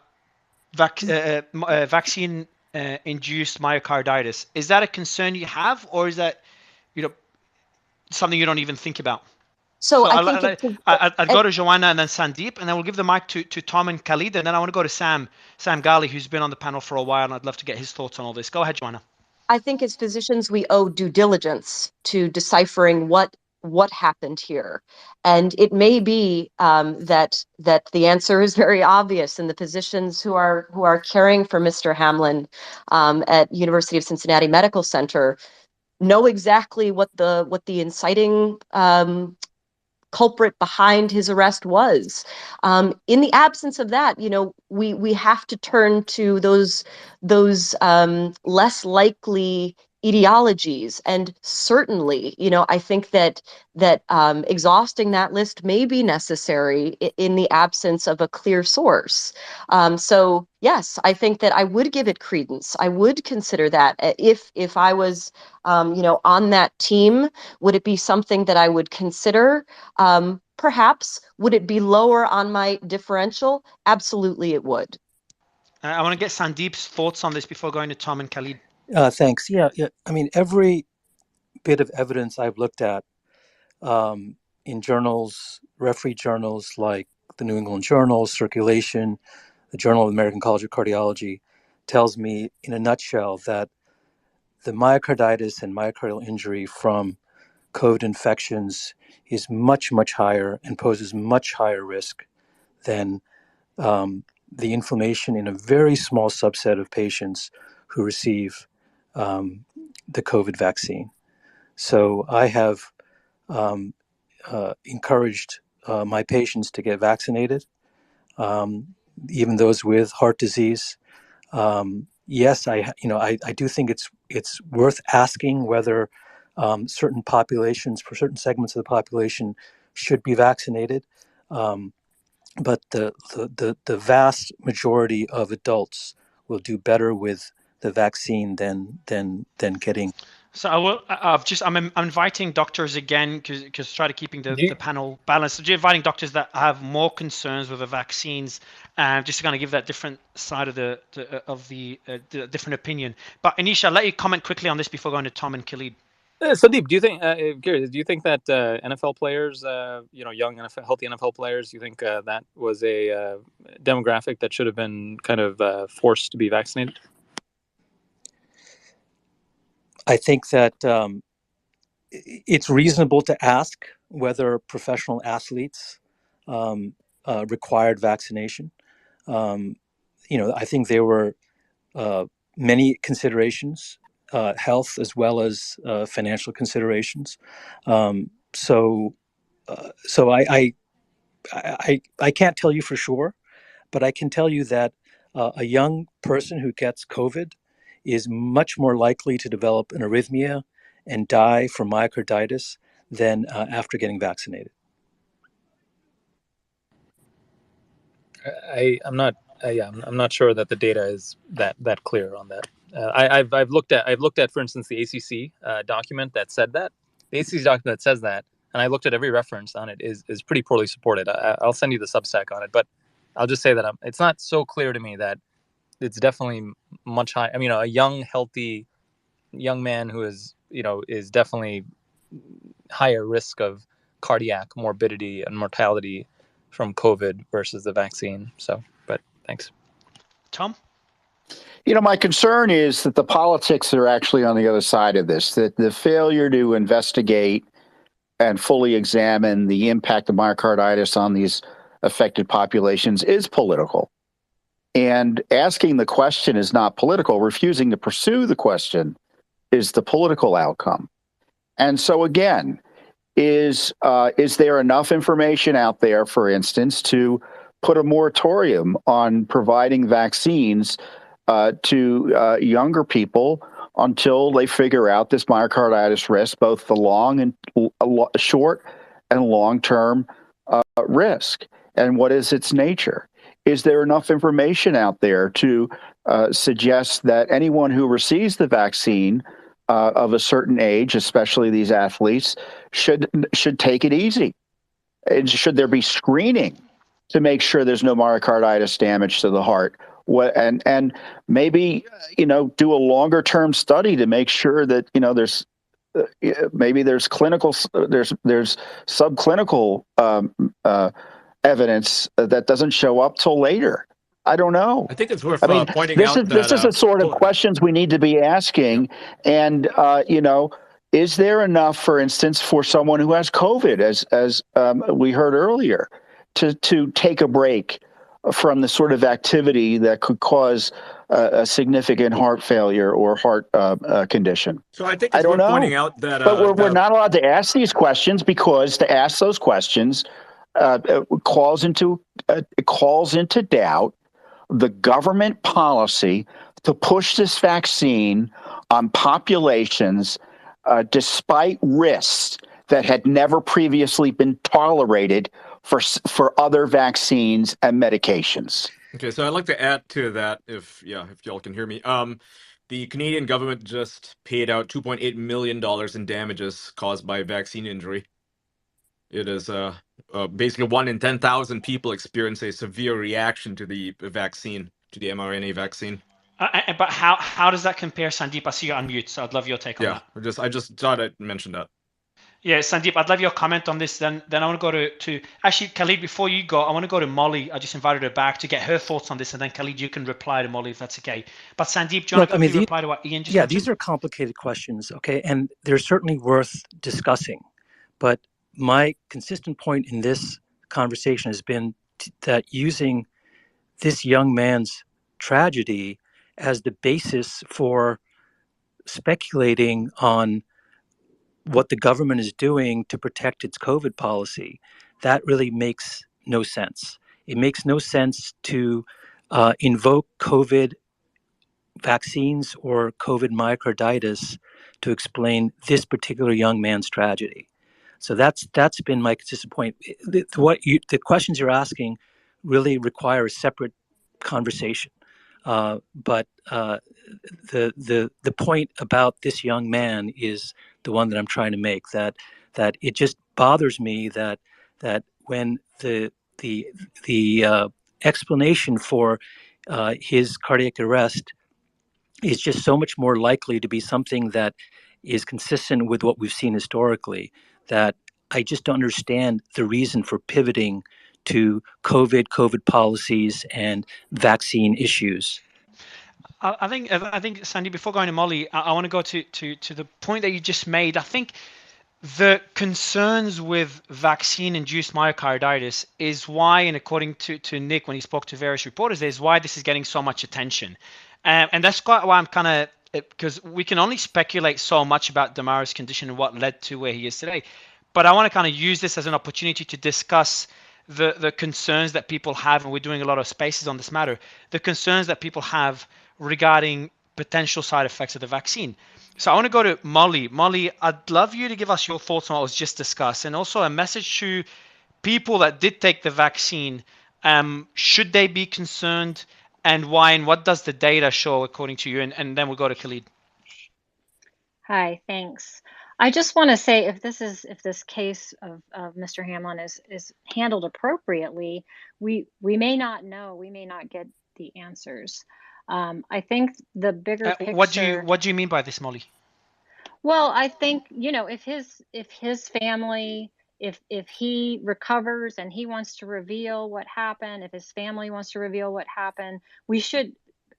vaccine induced myocarditis? Is that a concern you have, or is that something you don't even think about? So I think I'd go to Joanna and then Sandeep, and then we'll give the mic to Tom and Khalid, and then I want to go to Sam Ghali, who's been on the panel for a while, and I'd love to get his thoughts on all this. Go ahead, Joanna. I think as physicians, we owe due diligence to deciphering what happened here, and it may be that the answer is very obvious, and the physicians who are caring for Mr. Hamlin at University of Cincinnati Medical Center know exactly what the inciting culprit behind his arrest was. In the absence of that, we have to turn to those less likely etiologies, and certainly, I think that exhausting that list may be necessary in the absence of a clear source. So yes, I think that I would give it credence. I would consider that if I was, on that team. Would it be something that I would consider? Perhaps. Would it be lower on my differential? Absolutely, it would. I want to get Sandeep's thoughts on this before going to Tom and Khalid. Thanks. Yeah. I mean, every bit of evidence I've looked at in journals, referee journals like the New England Journal, Circulation, the Journal of the American College of Cardiology, tells me in a nutshell that the myocarditis and myocardial injury from COVID infections is much, much higher and poses much higher risk than the inflammation in a very small subset of patients who receive the COVID vaccine. So I have encouraged my patients to get vaccinated, even those with heart disease. Yes, I do think it's worth asking whether certain populations, for certain segments of the population, should be vaccinated. But the vast majority of adults will do better with the vaccine than getting. So I'm inviting doctors again because try to keeping the panel balanced. So you're inviting doctors that have more concerns with the vaccines, just to kind of give that different side of the different opinion. But Anisha, I'll let you comment quickly on this before going to Tom and Khalid. Sandeep, do you think that NFL players, young NFL, healthy NFL players, do you think that was a demographic that should have been kind of forced to be vaccinated? I think that it's reasonable to ask whether professional athletes required vaccination. I think there were many considerations health as well as financial considerations. So I can't tell you for sure, but I can tell you that a young person who gets COVID is much more likely to develop an arrhythmia and die from myocarditis than after getting vaccinated. I'm not. I'm not sure that the data is that clear on that. I've looked at, for instance, the ACC document that said that. The ACC document that says that, and I looked at every reference on it is pretty poorly supported. I'll send you the Substack on it, but I'll just say that it's not so clear to me that it's definitely much high. I mean, a young, healthy young man who is definitely higher risk of cardiac morbidity and mortality from COVID versus the vaccine. So, but thanks. Tom? My concern is that the politics are actually on the other side of this, that the failure to investigate and fully examine the impact of myocarditis on these affected populations is political. And asking the question is not political. Refusing to pursue the question is the political outcome. And so again, is there enough information out there, for instance, to put a moratorium on providing vaccines to younger people until they figure out this myocarditis risk, both the long and short and long-term risk, and what is its nature? Is there enough information out there to suggest that anyone who receives the vaccine of a certain age, especially these athletes, should take it easy? And should there be screening to make sure there's no myocarditis damage to the heart? And maybe do a longer term study to make sure that there's maybe there's clinical there's subclinical evidence that doesn't show up till later. I don't know. I think it's worth pointing this out this is the sort of questions we need to be asking. And is there enough, for instance, for someone who has COVID, as we heard earlier, to take a break from the sort of activity that could cause a significant heart failure or heart condition? So I think it's worth pointing out that, but we're not allowed to ask these questions, because to ask those questions calls into doubt the government policy to push this vaccine on populations despite risks that had never previously been tolerated for other vaccines and medications. Okay, so I'd like to add to that, if y'all can hear me. The Canadian government just paid out $2.8 million in damages caused by vaccine injury. It is basically 1 in 10,000 people experience a severe reaction to the vaccine, to the mRNA vaccine. But how does that compare, Sandeep? I see you're on mute, so I'd love your take on that. I just thought I'd mention that. Yeah, Sandeep, I'd love your comment on this. Then I want to go to actually, Khalid, before you go, I want to go to Molly. I just invited her back to get her thoughts on this, and then Khalid, you can reply to Molly if that's okay. But Sandeep, do you want to reply to what Ian just mentioned? These are complicated questions, okay, and they're certainly worth discussing. But my consistent point in this conversation has been that using this young man's tragedy as the basis for speculating on what the government is doing to protect its COVID policy, that really makes no sense. It makes no sense to invoke COVID vaccines or COVID myocarditis to explain this particular young man's tragedy. So that's been my consistent point. The questions you're asking really require a separate conversation. But the point about this young man is the one that I'm trying to make. That it just bothers me that when the explanation for his cardiac arrest is just so much more likely to be something that is consistent with what we've seen historically, that I just don't understand the reason for pivoting to COVID policies and vaccine issues. I think, Sandy, before going to Molly, I want to go to the point that you just made. I think the concerns with vaccine-induced myocarditis is why, and according to Nick when he spoke to various reporters, is why this is getting so much attention. And that's quite why I'm kind of because we can only speculate so much about Damar's condition and what led to where he is today. But I want to kind of use this as an opportunity to discuss the concerns that people have, and we're doing a lot of spaces on this matter, the concerns that people have regarding potential side effects of the vaccine. So I want to go to Molly. Molly, I'd love you to give us your thoughts on what was just discussed, and also a message to people that did take the vaccine. Should they be concerned, and why, and what does the data show according to you? And then we'll go to Khalid. Hi, thanks. I just want to say if this case of Mr. Hamlin is handled appropriately, we may not know, we may not get the answers. I think the bigger picture. What do you mean by this, Molly? Well, I think, if his family, if he recovers and he wants to reveal what happened, if his family wants to reveal what happened, we should,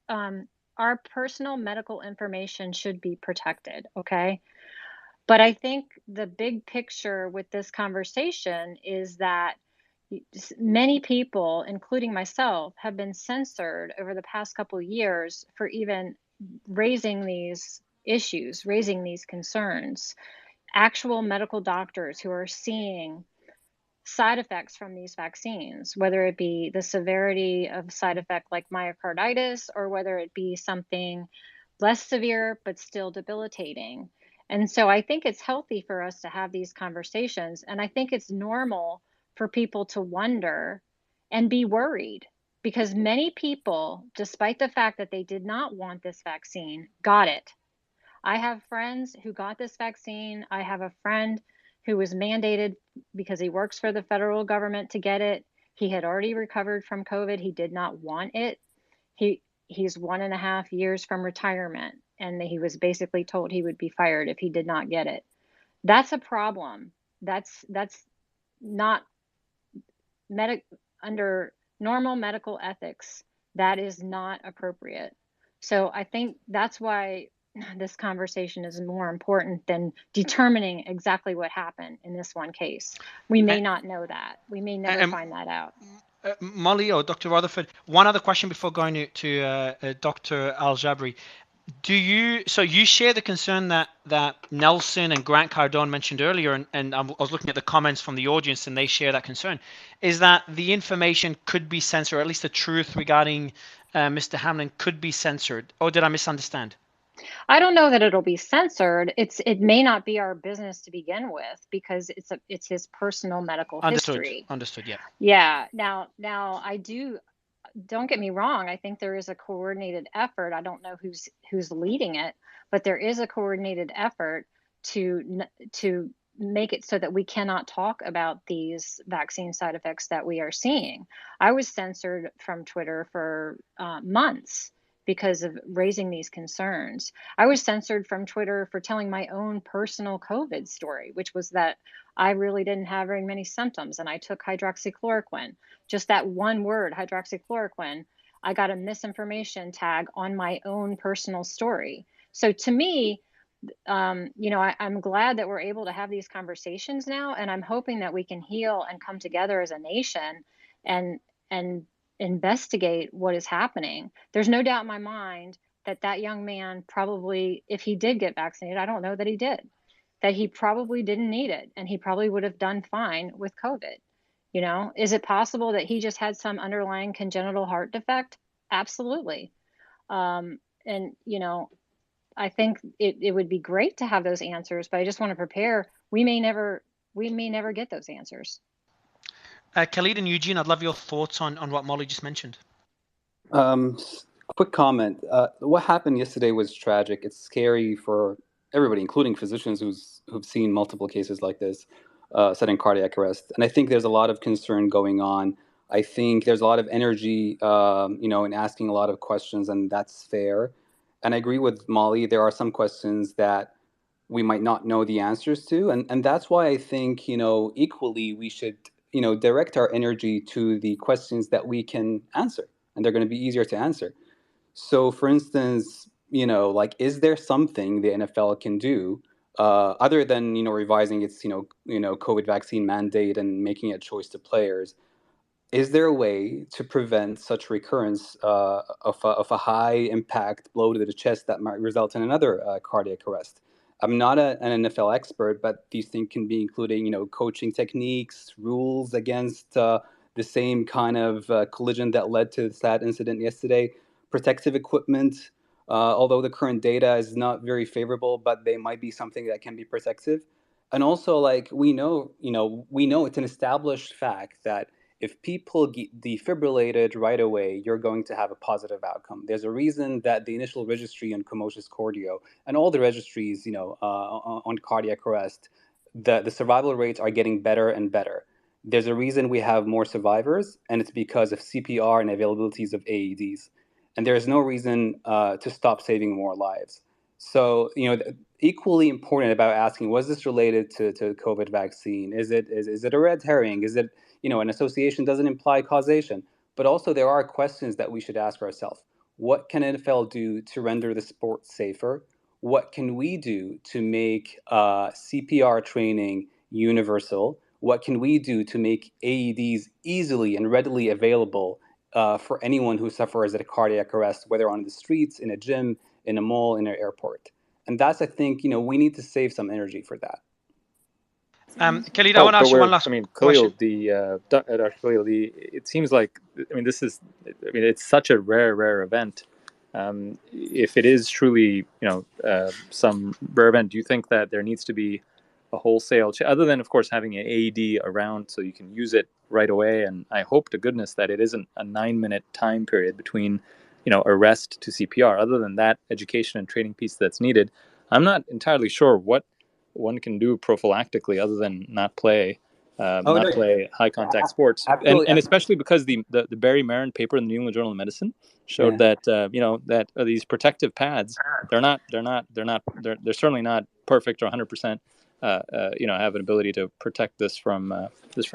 our personal medical information should be protected, okay? But I think the big picture with this conversation is that many people, including myself, have been censored over the past couple of years for even raising these issues, raising these concerns. Actual medical doctors who are seeing side effects from these vaccines, whether it be the severity of side effect like myocarditis, or whether it be something less severe but still debilitating. And so I think it's healthy for us to have these conversations. And I think it's normal for people to wonder and be worried, because many people, despite the fact that they did not want this vaccine, got it. I have friends who got this vaccine. I have a friend who was mandated because he works for the federal government to get it. He had already recovered from COVID. He did not want it. He's 1.5 years from retirement, and he was basically told he would be fired if he did not get it. That's a problem. That's not under normal medical ethics. That is not appropriate. So I think that's why this conversation is more important than determining exactly what happened in this one case. We may not know that. We may never find that out. Molly or Dr. Rutherford, one other question before going to Dr. Al-Jabri. So you share the concern that Nelson and Grant Cardone mentioned earlier, and I was looking at the comments from the audience, and they share that concern, is that the information could be censored, or at least the truth regarding Mr. Hamlin could be censored, or did I misunderstand? I don't know that it'll be censored. It may not be our business to begin with, because it's his personal medical history. Understood. Yeah. Yeah. Now don't get me wrong. I think there is a coordinated effort. I don't know who's leading it, but there is a coordinated effort to make it so that we cannot talk about these vaccine side effects that we are seeing. I was censored from Twitter for months because of raising these concerns. I was censored from Twitter for telling my own personal COVID story, which was that I really didn't have very many symptoms and I took hydroxychloroquine. Just that one word, hydroxychloroquine, I got a misinformation tag on my own personal story. So to me, I'm glad that we're able to have these conversations now, and I'm hoping that we can heal and come together as a nation and investigate what is happening. There's no doubt in my mind that young man probably, if he did get vaccinated, I don't know that he did, that he probably didn't need it, and he probably would have done fine with COVID. Is it possible that he just had some underlying congenital heart defect? Absolutely. I think it would be great to have those answers, but I just want to prepare. We may never get those answers. Khalid and Eugene, I'd love your thoughts on what Molly just mentioned. Quick comment. What happened yesterday was tragic. It's scary for everybody, including physicians who've seen multiple cases like this, sudden cardiac arrest. And I think there's a lot of concern going on. I think there's a lot of energy, in asking a lot of questions, and that's fair. And I agree with Molly. There are some questions that we might not know the answers to, and that's why I think equally we should direct our energy to the questions that we can answer, and they're going to be easier to answer. So, for instance, is there something the NFL can do other than revising its COVID vaccine mandate and making a choice to players? is there a way to prevent such recurrence of a high impact blow to the chest that might result in another cardiac arrest? I'm not an NFL expert, but these things can be including, coaching techniques, rules against the same kind of collision that led to that incident yesterday, protective equipment. Although the current data is not very favorable, but they might be something that can be protective. And also, like we know it's an established fact that if people get defibrillated right away, you're going to have a positive outcome. There's a reason that the initial registry on commotio cardio and all the registries, on cardiac arrest, the survival rates are getting better and better. There's a reason we have more survivors, and it's because of CPR and availabilities of AEDs. And there's no reason to stop saving more lives. So, equally important about asking, was this related to COVID vaccine? Is it a red herring? Is it, an association doesn't imply causation? But also there are questions that we should ask ourselves. What can NFL do to render the sport safer? What can we do to make CPR training universal? What can we do to make AEDs easily and readily available for anyone who suffers a cardiac arrest, whether on the streets, in a gym, in a mall, in an airport? And that's, I think, we need to save some energy for that. Khalid, I want to ask you one last Khalil, question. Dr. Khalil, it seems like, it's such a rare event. If it is truly, some rare event, do you think that there needs to be a wholesale, other than, of course, having an AED around so you can use it right away? And I hope to goodness that it isn't a 9-minute time period between, arrest to CPR. Other than that education and training piece that's needed, I'm not entirely sure what one can do prophylactically other than not play high contact sports. And especially because the Barry Marin paper in the New England Journal of Medicine showed that that these protective pads, they're certainly not perfect or 100% have an ability to protect this from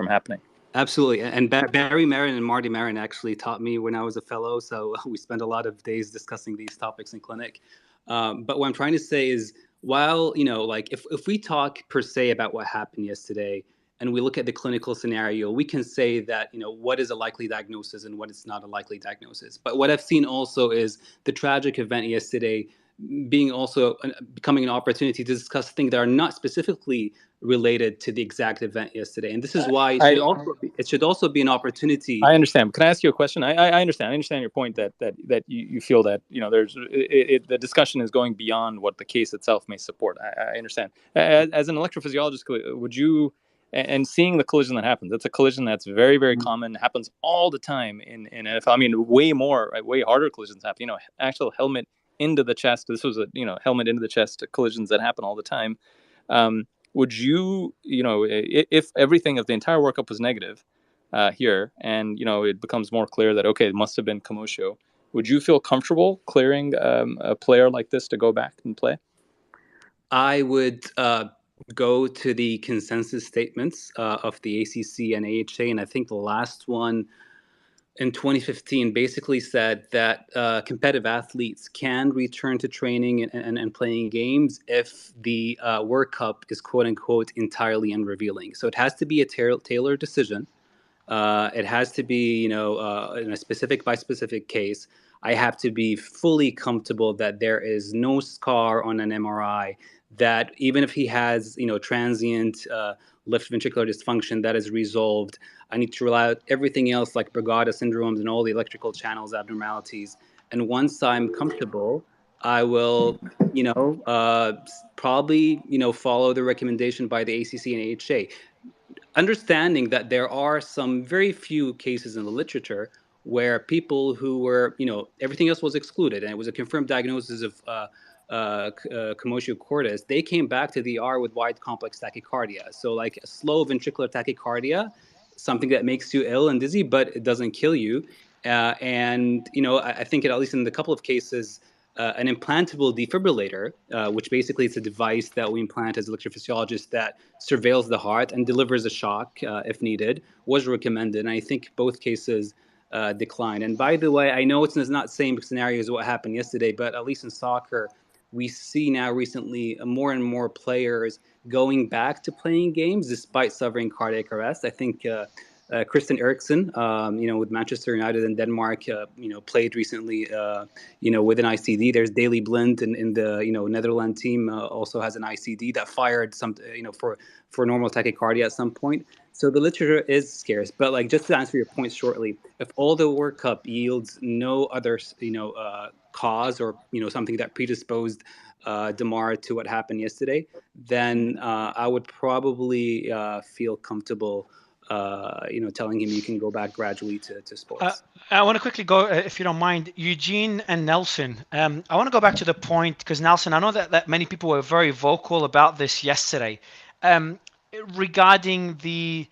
happening. Absolutely. And Barry Marin and Marty Marin actually taught me when I was a fellow. So we spent a lot of days discussing these topics in clinic. But what I'm trying to say is, while, if we talk per se about what happened yesterday and we look at the clinical scenario, we can say that, what is a likely diagnosis and what is not a likely diagnosis. But what I've seen also is the tragic event yesterday becoming an opportunity to discuss things that are not specifically related to the exact event yesterday. And this is why it should also be an opportunity. I understand. Can I ask you a question? I understand. I understand your point that you feel that, there's the discussion is going beyond what the case itself may support. I understand. As an electrophysiologist, would you, and seeing the collision that happens, it's a collision that's very, very common, happens all the time in NFL. Way harder collisions happen, actual helmet into the chest. This was a, helmet into the chest collisions that happen all the time. Would you, if the entire workup was negative here, and, it becomes more clear that, okay, it must have been commotio, would you feel comfortable clearing a player like this to go back and play? I would go to the consensus statements of the ACC and AHA, and I think the last one in 2015 basically said that competitive athletes can return to training and playing games if the workup is quote unquote entirely unrevealing. So it has to be a tailored decision. It has to be, in a specific by specific case. I have to be fully comfortable that there is no scar on an MRI, that even if he has, transient left ventricular dysfunction that is resolved, I need to rule out everything else like Brugada syndromes and all the electrical channels abnormalities. And once I'm comfortable, I will, probably, follow the recommendation by the ACC and AHA. Understanding that there are some very few cases in the literature where people who were, everything else was excluded and it was a confirmed diagnosis of commotio cordis, they came back to the ER with wide complex tachycardia. So like a slow ventricular tachycardia, something that makes you ill and dizzy, but it doesn't kill you. And, I think at least in the couple of cases, an implantable defibrillator, which basically is a device that we implant as electrophysiologists that surveils the heart and delivers a shock if needed, was recommended. And I think both cases declined. And by the way, I know it's not the same scenario as what happened yesterday, but at least in soccer, we see now recently more and more players going back to playing games despite suffering cardiac arrest. I think Christian Eriksen, with Manchester United and Denmark, played recently, with an ICD. There's Daley Blind in the, Netherlands team also has an ICD that fired some, for normal tachycardia at some point. So the literature is scarce. But like, just to answer your point shortly, if all the World Cup yields no other, cause or, something that predisposed Damar to what happened yesterday, then I would probably feel comfortable telling him you can go back gradually to sports. I want to quickly go, if you don't mind, Eugene and Nelson. I want to go back to the point, because Nelson, I know that many people were very vocal about this yesterday, regarding the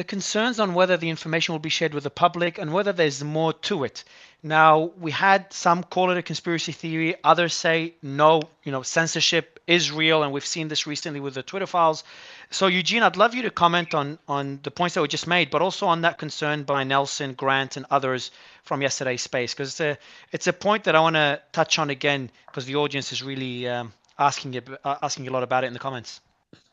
concerns on whether the information will be shared with the public and whether there's more to it. Now, we had some call it a conspiracy theory. Others say, no, censorship is real. And we've seen this recently with the Twitter files. So, Eugene, I'd love you to comment on the points that were just made, but also on that concern by Nelson, Grant, and others from yesterday's space, because it's a point that I want to touch on again, because the audience is really asking a lot about it in the comments.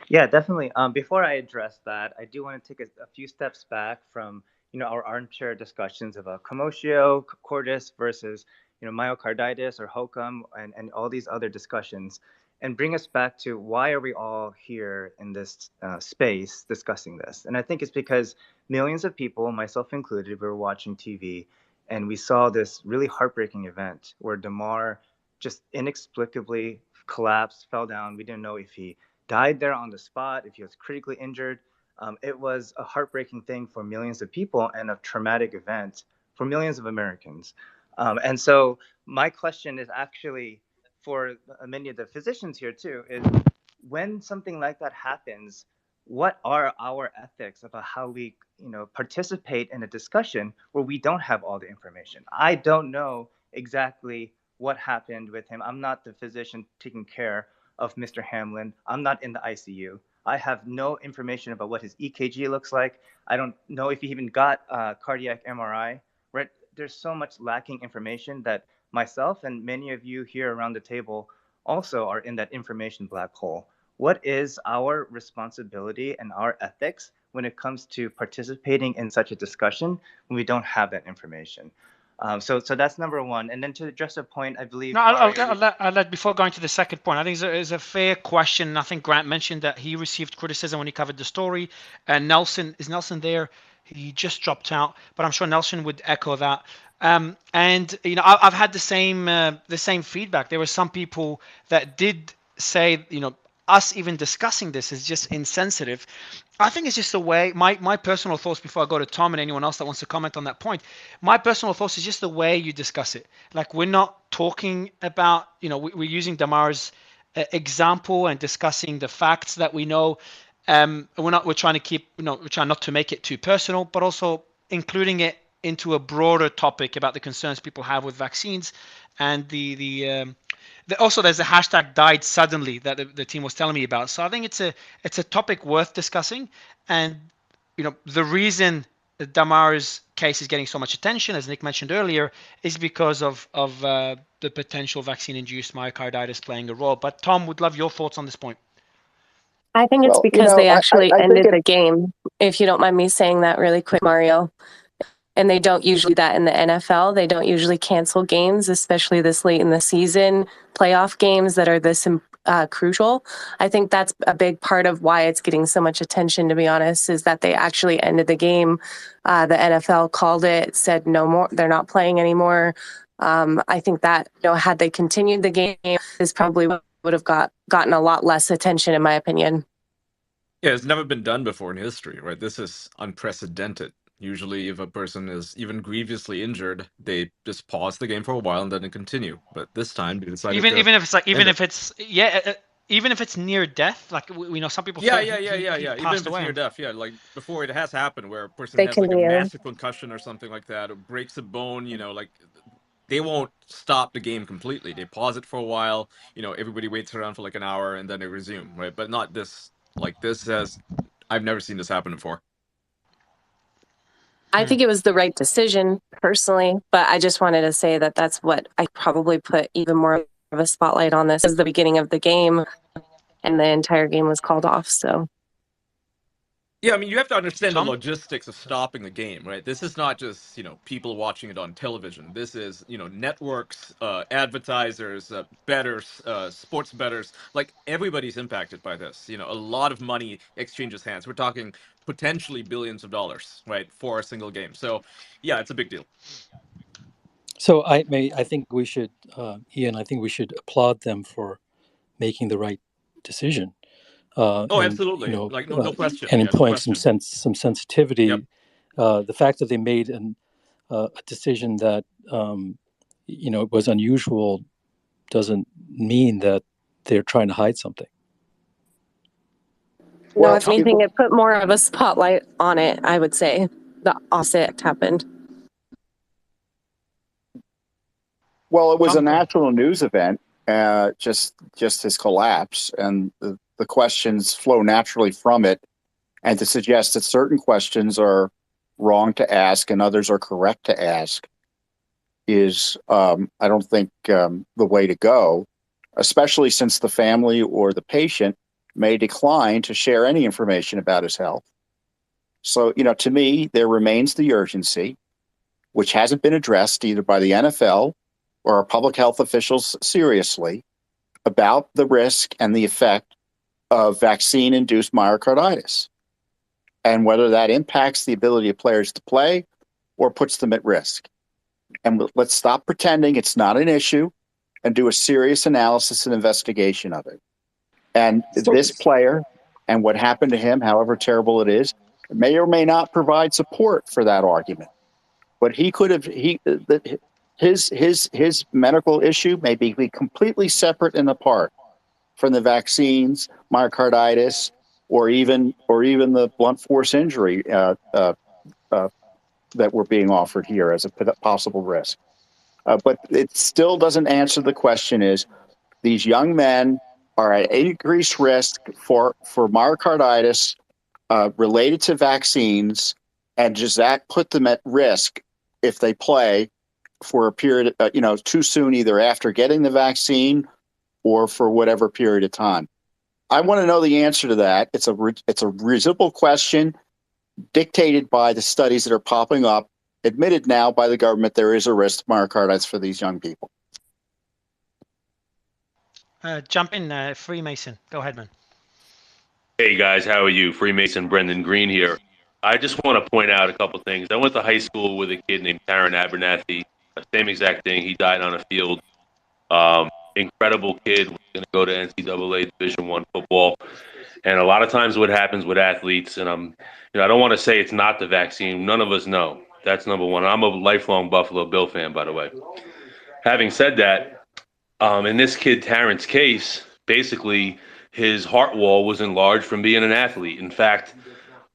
Yeah, definitely. Before I address that, I do want to take a few steps back from our armchair discussions of commotio cordis versus myocarditis or HOCM and all these other discussions, and bring us back to why are we all here in this space discussing this. And I think it's because millions of people, myself included, were watching TV, and we saw this really heartbreaking event where Damar just inexplicably collapsed, fell down. We didn't know if he died there on the spot, if he was critically injured. It was a heartbreaking thing for millions of people and a traumatic event for millions of Americans. And so my question is actually for many of the physicians here too, is when something like that happens, what are our ethics about how we participate in a discussion where we don't have all the information? I don't know exactly what happened with him. I'm not the physician taking care of Mr. Hamlin. I'm not in the ICU. I have no information about what his EKG looks like. I don't know if he even got cardiac MRI. Right? There's so much lacking information that myself and many of you here around the table also are in that information black hole. What is our responsibility and our ethics when it comes to participating in such a discussion when we don't have that information? So that's number one. And then to address a point, I believe. No, I'll let before going to the second point. I think it's a fair question. I think Grant mentioned that he received criticism when he covered the story. And Nelson, is Nelson there? He just dropped out, but I'm sure Nelson would echo that. And I've had the same feedback. There were some people that did say, us even discussing this is just insensitive. I think it's just the way, my personal thoughts before I go to Tom and anyone else that wants to comment on that point, my personal thoughts is just the way you discuss it. Like, we're not talking about, we're using Damar's example and discussing the facts that we know. We're trying to keep, we're trying not to make it too personal, but also including it into a broader topic about the concerns people have with vaccines and also there's a hashtag died suddenly that the team was telling me about. So I think it's a topic worth discussing. And the reason Damar's case is getting so much attention, as Nick mentioned earlier, is because of the potential vaccine-induced myocarditis playing a role. But Tom, would love your thoughts on this point. I think it's because they actually ended the game, if you don't mind me saying that really quick, Mario. And they don't usually do that in the NFL. They don't usually cancel games, especially this late in the season, playoff games that are this crucial. I think that's a big part of why it's getting so much attention, to be honest, is that they actually ended the game. The NFL called it, said no more, they're not playing anymore. I think that, had they continued the game, this probably would have gotten a lot less attention, in my opinion. Yeah, it's never been done before in history, right? This is unprecedented. Usually, if a person is even grievously injured, they just pause the game for a while and then they continue. But this time, they decided even if it's near death, like we know some people. Yeah. Even if it's near death, like before it has happened where a person has like a massive concussion or something like that, or breaks a bone. Like they won't stop the game completely. They pause it for a while. Everybody waits around for like an hour and then they resume, right? But not this. Like this I've never seen this happen before. I think it was the right decision personally, but I just wanted to say that that's what I probably put even more of a spotlight on this as the beginning of the game, and the entire game was called off. So Yeah, I mean, you have to understand the Tom? logistics of stopping the game, right? This is not just, people watching it on television. This is, networks, advertisers, bettors, sports bettors. Like, everybody's impacted by this. A lot of money exchanges hands. We're talking potentially billions of dollars, right, for a single game. So, yeah, it's a big deal. So I think we should, Ian, I think we should applaud them for making the right decision. Oh, And absolutely. Like, no question. and Yeah, no employing question. some Yep. sensitivity. The fact that they made a decision that was unusual doesn't mean that they're trying to hide something. No, if anything, it put more of a spotlight on it, I would say. The opposite happened. Well, it was a national news event, just his collapse, and the questions flow naturally from it. And to suggest that certain questions are wrong to ask and others are correct to ask is, I don't think, the way to go, especially since the family or the patient may decline to share any information about his health. So, to me, there remains the urgency, which hasn't been addressed either by the NFL or our public health officials seriously, about the risk and the effect of vaccine-induced myocarditis, and whether that impacts the ability of players to play or puts them at risk. And let's stop pretending it's not an issue and do a serious analysis and investigation of it. And this player and what happened to him, however terrible it is, may or may not provide support for that argument. But he could have, his medical issue may be completely separate and apart from the vaccines, myocarditis, or even the blunt force injury that we're being offered here as a possible risk. But it still doesn't answer the question: is these young men are at increased risk for myocarditis related to vaccines, and does that put them at risk if they play for a period, too soon, either after getting the vaccine or for whatever period of time? I want to know the answer to that. It's a reasonable question dictated by the studies that are popping up, admitted now by the government there is a risk of myocarditis for these young people. Jump in, Freemason. Go ahead, man. Hey guys, how are you? Freemason Brendan Green here. I just want to point out a couple things. I went to high school with a kid named Taron Abernathy. Same exact thing. He died on a field. Incredible kid. Was going to go to NCAA Division I football. And a lot of times, what happens with athletes, and I don't want to say it's not the vaccine. None of us know. That's number one. I'm a lifelong Buffalo Bill fan, by the way. Having said that, in this kid Taron's case, basically his heart wall was enlarged from being an athlete. In fact,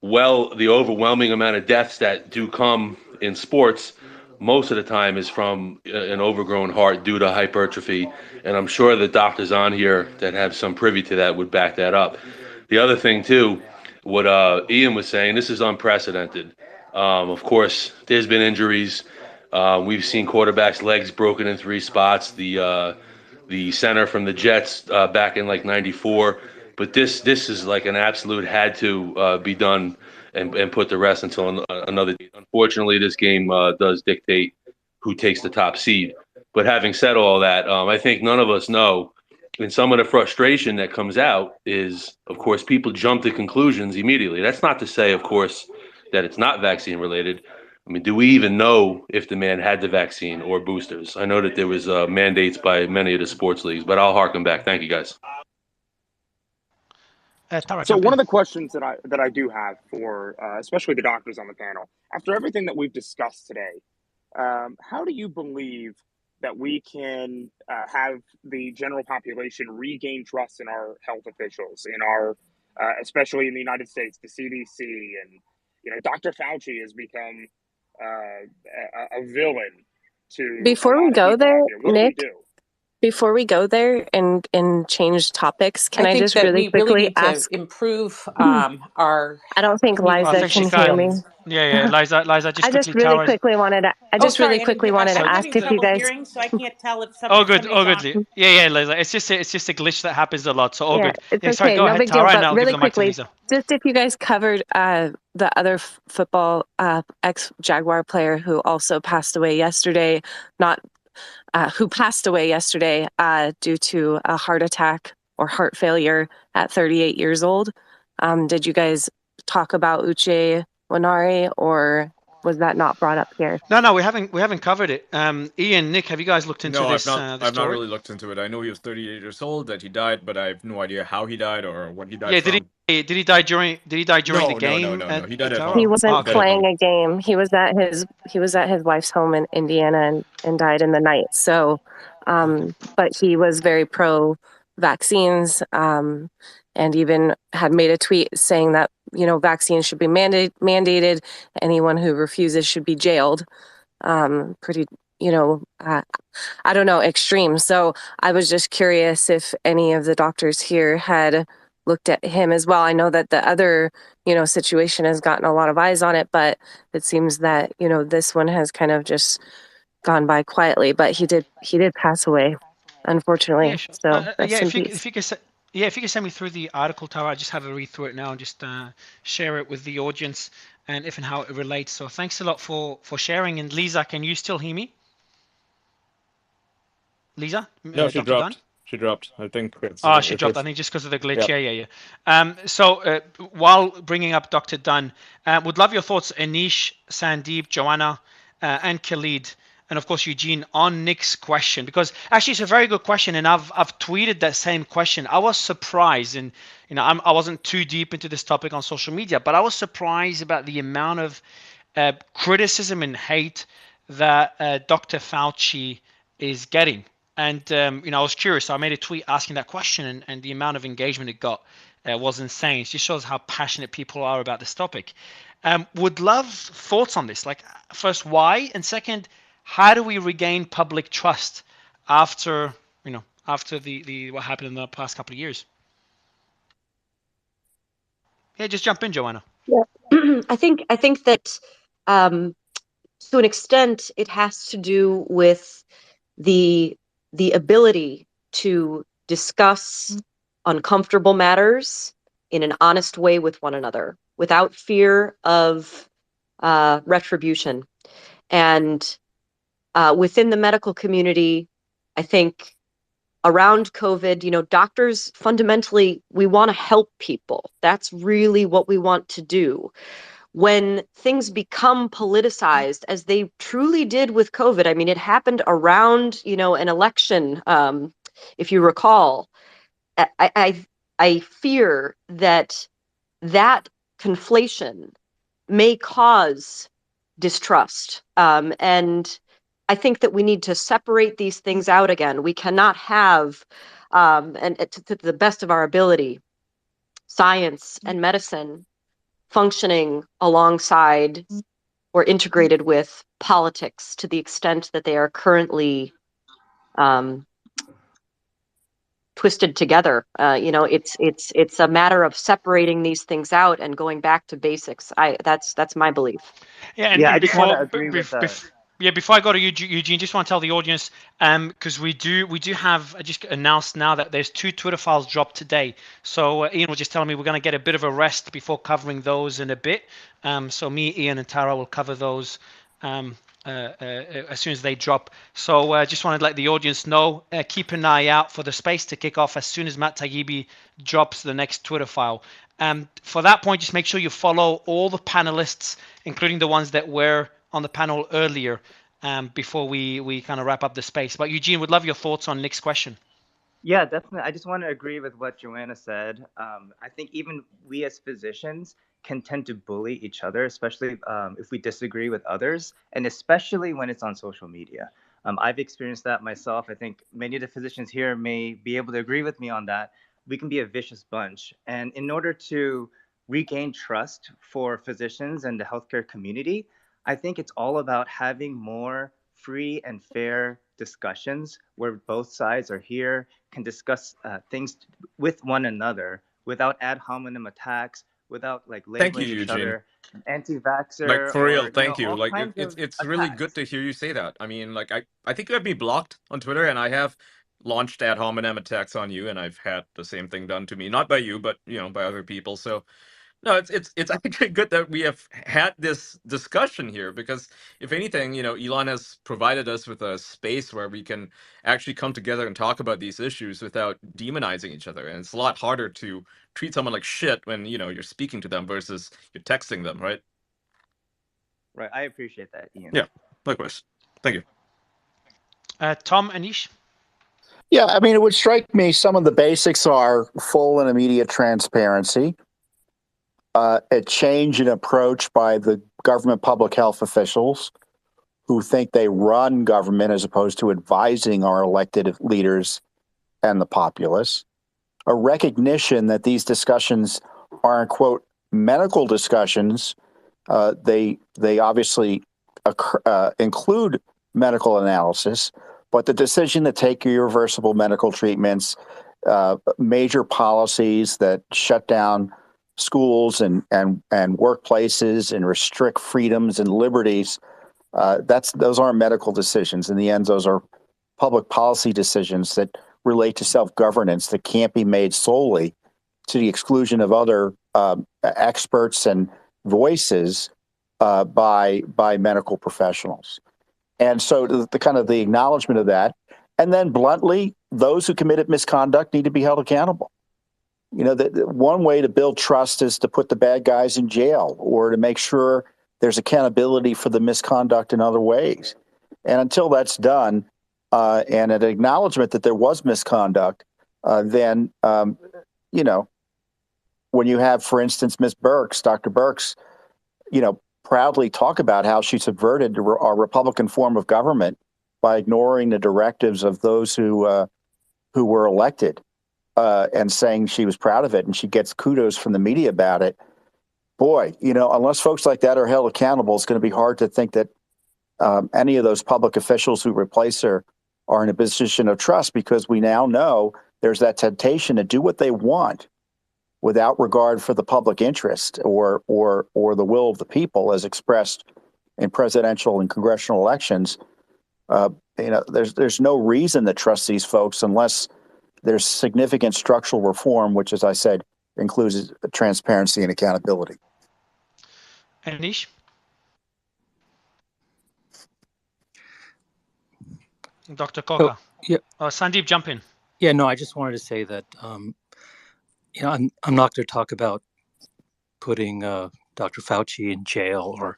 the overwhelming amount of deaths that do come in sports, most of the time is from an overgrown heart due to hypertrophy. And I'm sure the doctors on here that have some privy to that would back that up. The other thing, too, what Ian was saying, this is unprecedented. Of course, there's been injuries. We've seen quarterbacks' legs broken in 3 spots. The center from the Jets back in like '94. But this is like an absolute had to be done and put to rest until another day. Unfortunately, this game does dictate who takes the top seed. But having said all that, I think none of us know. And some of the frustration that comes out is, of course, people jump to conclusions immediately. That's not to say, of course, that it's not vaccine related. I mean, do we even know if the man had the vaccine or boosters? I know that there was mandates by many of the sports leagues, but I'll harken back. Thank you, guys. So one of the questions that I do have for especially the doctors on the panel, after everything that we've discussed today, how do you believe that we can have the general population regain trust in our health officials, in our especially in the United States, the CDC, and Dr. Fauci has become a villain to. Before we go there, what Nick, do we do? Before we go there and change topics, can I I think just that really we really quickly need to ask? improve our I don't think I Liza think communication she can hear can. me. skills. Yeah, Liza, just I just quickly, really Tara. quickly wanted to. I Oh, just really sorry, I didn't quickly hear. wanted to I'm ask having if you trouble guys. hearing, so I can't tell if All good, all somebody's good. on. Yeah, Liza. It's just a glitch that happens a lot. So all Yeah, good. it's Yeah, sorry. okay, Go no ahead, big deal. Tara, and But I'll give really the mic to quickly, Lisa. just if you guys covered the other football ex-Jaguar player who also passed away yesterday, not who passed away yesterday due to a heart attack or heart failure at 38 years old. Did you guys talk about Uche Wanari, or was that not brought up here? No, we haven't covered it. Ian, Nick, have you guys looked into No, this I've not story? really looked into it. I know he was 38 years old, that he died, but I have no idea how he died or what he died Yeah, from. did he die during the No, game no. He died at Tara? He home. wasn't He died at playing home. a game. He was at his wife's home in Indiana and died in the night. So, but he was very pro vaccines, and even had made a tweet saying that vaccines should be mandated. Anyone who refuses should be jailed. Pretty, I don't know, extreme. So I was just curious if any of the doctors here had looked at him as well. I know that the other situation has gotten a lot of eyes on it, but it seems that this one has kind of just gone by quietly. But he did pass away, unfortunately. Yeah, sure. So Yeah, rest in peace. if you could if you could send me through the article, Tara, I just had to read through it now and just share it with the audience and if and how it relates. So thanks a lot for sharing. And Lisa, can you still hear me? Lisa, No, she Dr. Dunn? dropped. She dropped. I think it's Oh, she if dropped. I it's think just because of the glitch. yeah. Yeah. So while bringing up Dr. Dunn, would love your thoughts, Anish, Sandeep, Joanna, and Khalid, and of course Eugene, on Nick's question, because actually it's a very good question, and I've tweeted that same question. I was surprised, and I wasn't too deep into this topic on social media, but I was surprised about the amount of criticism and hate that Dr. Fauci is getting. And I was curious. So I made a tweet asking that question, and the amount of engagement it got was insane. It just shows how passionate people are about this topic. Would love thoughts on this. Like, first, why, and second, how do we regain public trust after the what happened in the past couple of years? Yeah, just jump in, Joanna. Yeah. I think that to an extent it has to do with the ability to discuss uncomfortable matters in an honest way with one another without fear of retribution. And within the medical community, I think around COVID, doctors fundamentally, we want to help people. That's really what we want to do. When things become politicized, as they truly did with COVID, I mean, it happened around, an election, if you recall. I fear that conflation may cause distrust. And I think that we need to separate these things out again. We cannot have, and to the best of our ability, science and medicine functioning alongside or integrated with politics to the extent that they are currently twisted together. It's a matter of separating these things out and going back to basics. That's my belief. Yeah, Yeah, I and just want to agree with before I go to Eugene, just want to tell the audience, because we do have, I just announced now that there's 2 Twitter files dropped today. So Ian was just telling me we're going to get a bit of a rest before covering those in a bit. So me, Ian, and Tara will cover those as soon as they drop. So just wanted to let the audience know, keep an eye out for the space to kick off as soon as Matt Taibbi drops the next Twitter file. For that point, just make sure you follow all the panelists, including the ones that were on the panel earlier, before we kind of wrap up the space. But Eugene, would love your thoughts on Nick's question. Yeah, definitely. I just want to agree with what Joanna said. I think even we as physicians can tend to bully each other, especially if we disagree with others, and especially when it's on social media. I've experienced that myself. I think many of the physicians here may be able to agree with me on that. We can be a vicious bunch. And in order to regain trust for physicians and the healthcare community, I think it's all about having more free and fair discussions where both sides are here, can discuss things with one another without ad hominem attacks, without like Thank you, labeling each Eugene. other Like, anti-vaxxer for real, or thank you. all Like kinds of it's really good attacks. to hear you say that. I mean, like I think you have me blocked on Twitter, and I have launched ad hominem attacks on you, and I've had the same thing done to me, not by you, but by other people. So no, it's actually good that we have had this discussion here, because if anything, Elon has provided us with a space where we can actually come together and talk about these issues without demonizing each other. And it's a lot harder to treat someone like shit when, you're speaking to them versus you're texting them, right? Right, I appreciate that, Ian. Yeah, likewise. Thank you. Tom, Anish? Yeah, I mean, it would strike me some of the basics are full and immediate transparency, a change in approach by the government public health officials who think they run government as opposed to advising our elected leaders and the populace, a recognition that these discussions aren't, quote, medical discussions. They obviously include medical analysis, but the decision to take irreversible medical treatments, major policies that shut down schools and workplaces and restrict freedoms and liberties, those aren't medical decisions. In the end, those are public policy decisions that relate to self-governance that can't be made solely to the exclusion of other experts and voices by medical professionals. And so the kind of the acknowledgement of that, and then bluntly, those who committed misconduct need to be held accountable. One way to build trust is to put the bad guys in jail or to make sure there's accountability for the misconduct in other ways. And until that's done, and an acknowledgement that there was misconduct, then, when you have, for instance, Dr. Birx, proudly talk about how she subverted our Republican form of government by ignoring the directives of those who were elected, and saying she was proud of it, and she gets kudos from the media about it. Boy, unless folks like that are held accountable, it's going to be hard to think that any of those public officials who replace her are in a position of trust, because we now know there's that temptation to do what they want without regard for the public interest or the will of the people as expressed in presidential and congressional elections. There's no reason to trust these folks unless there's significant structural reform, which, as I said, includes transparency and accountability. Anish? Dr. Koka? Yeah. Sandeep, jump in. Yeah, no, I just wanted to say that, I'm not going to talk about putting Dr. Fauci in jail, or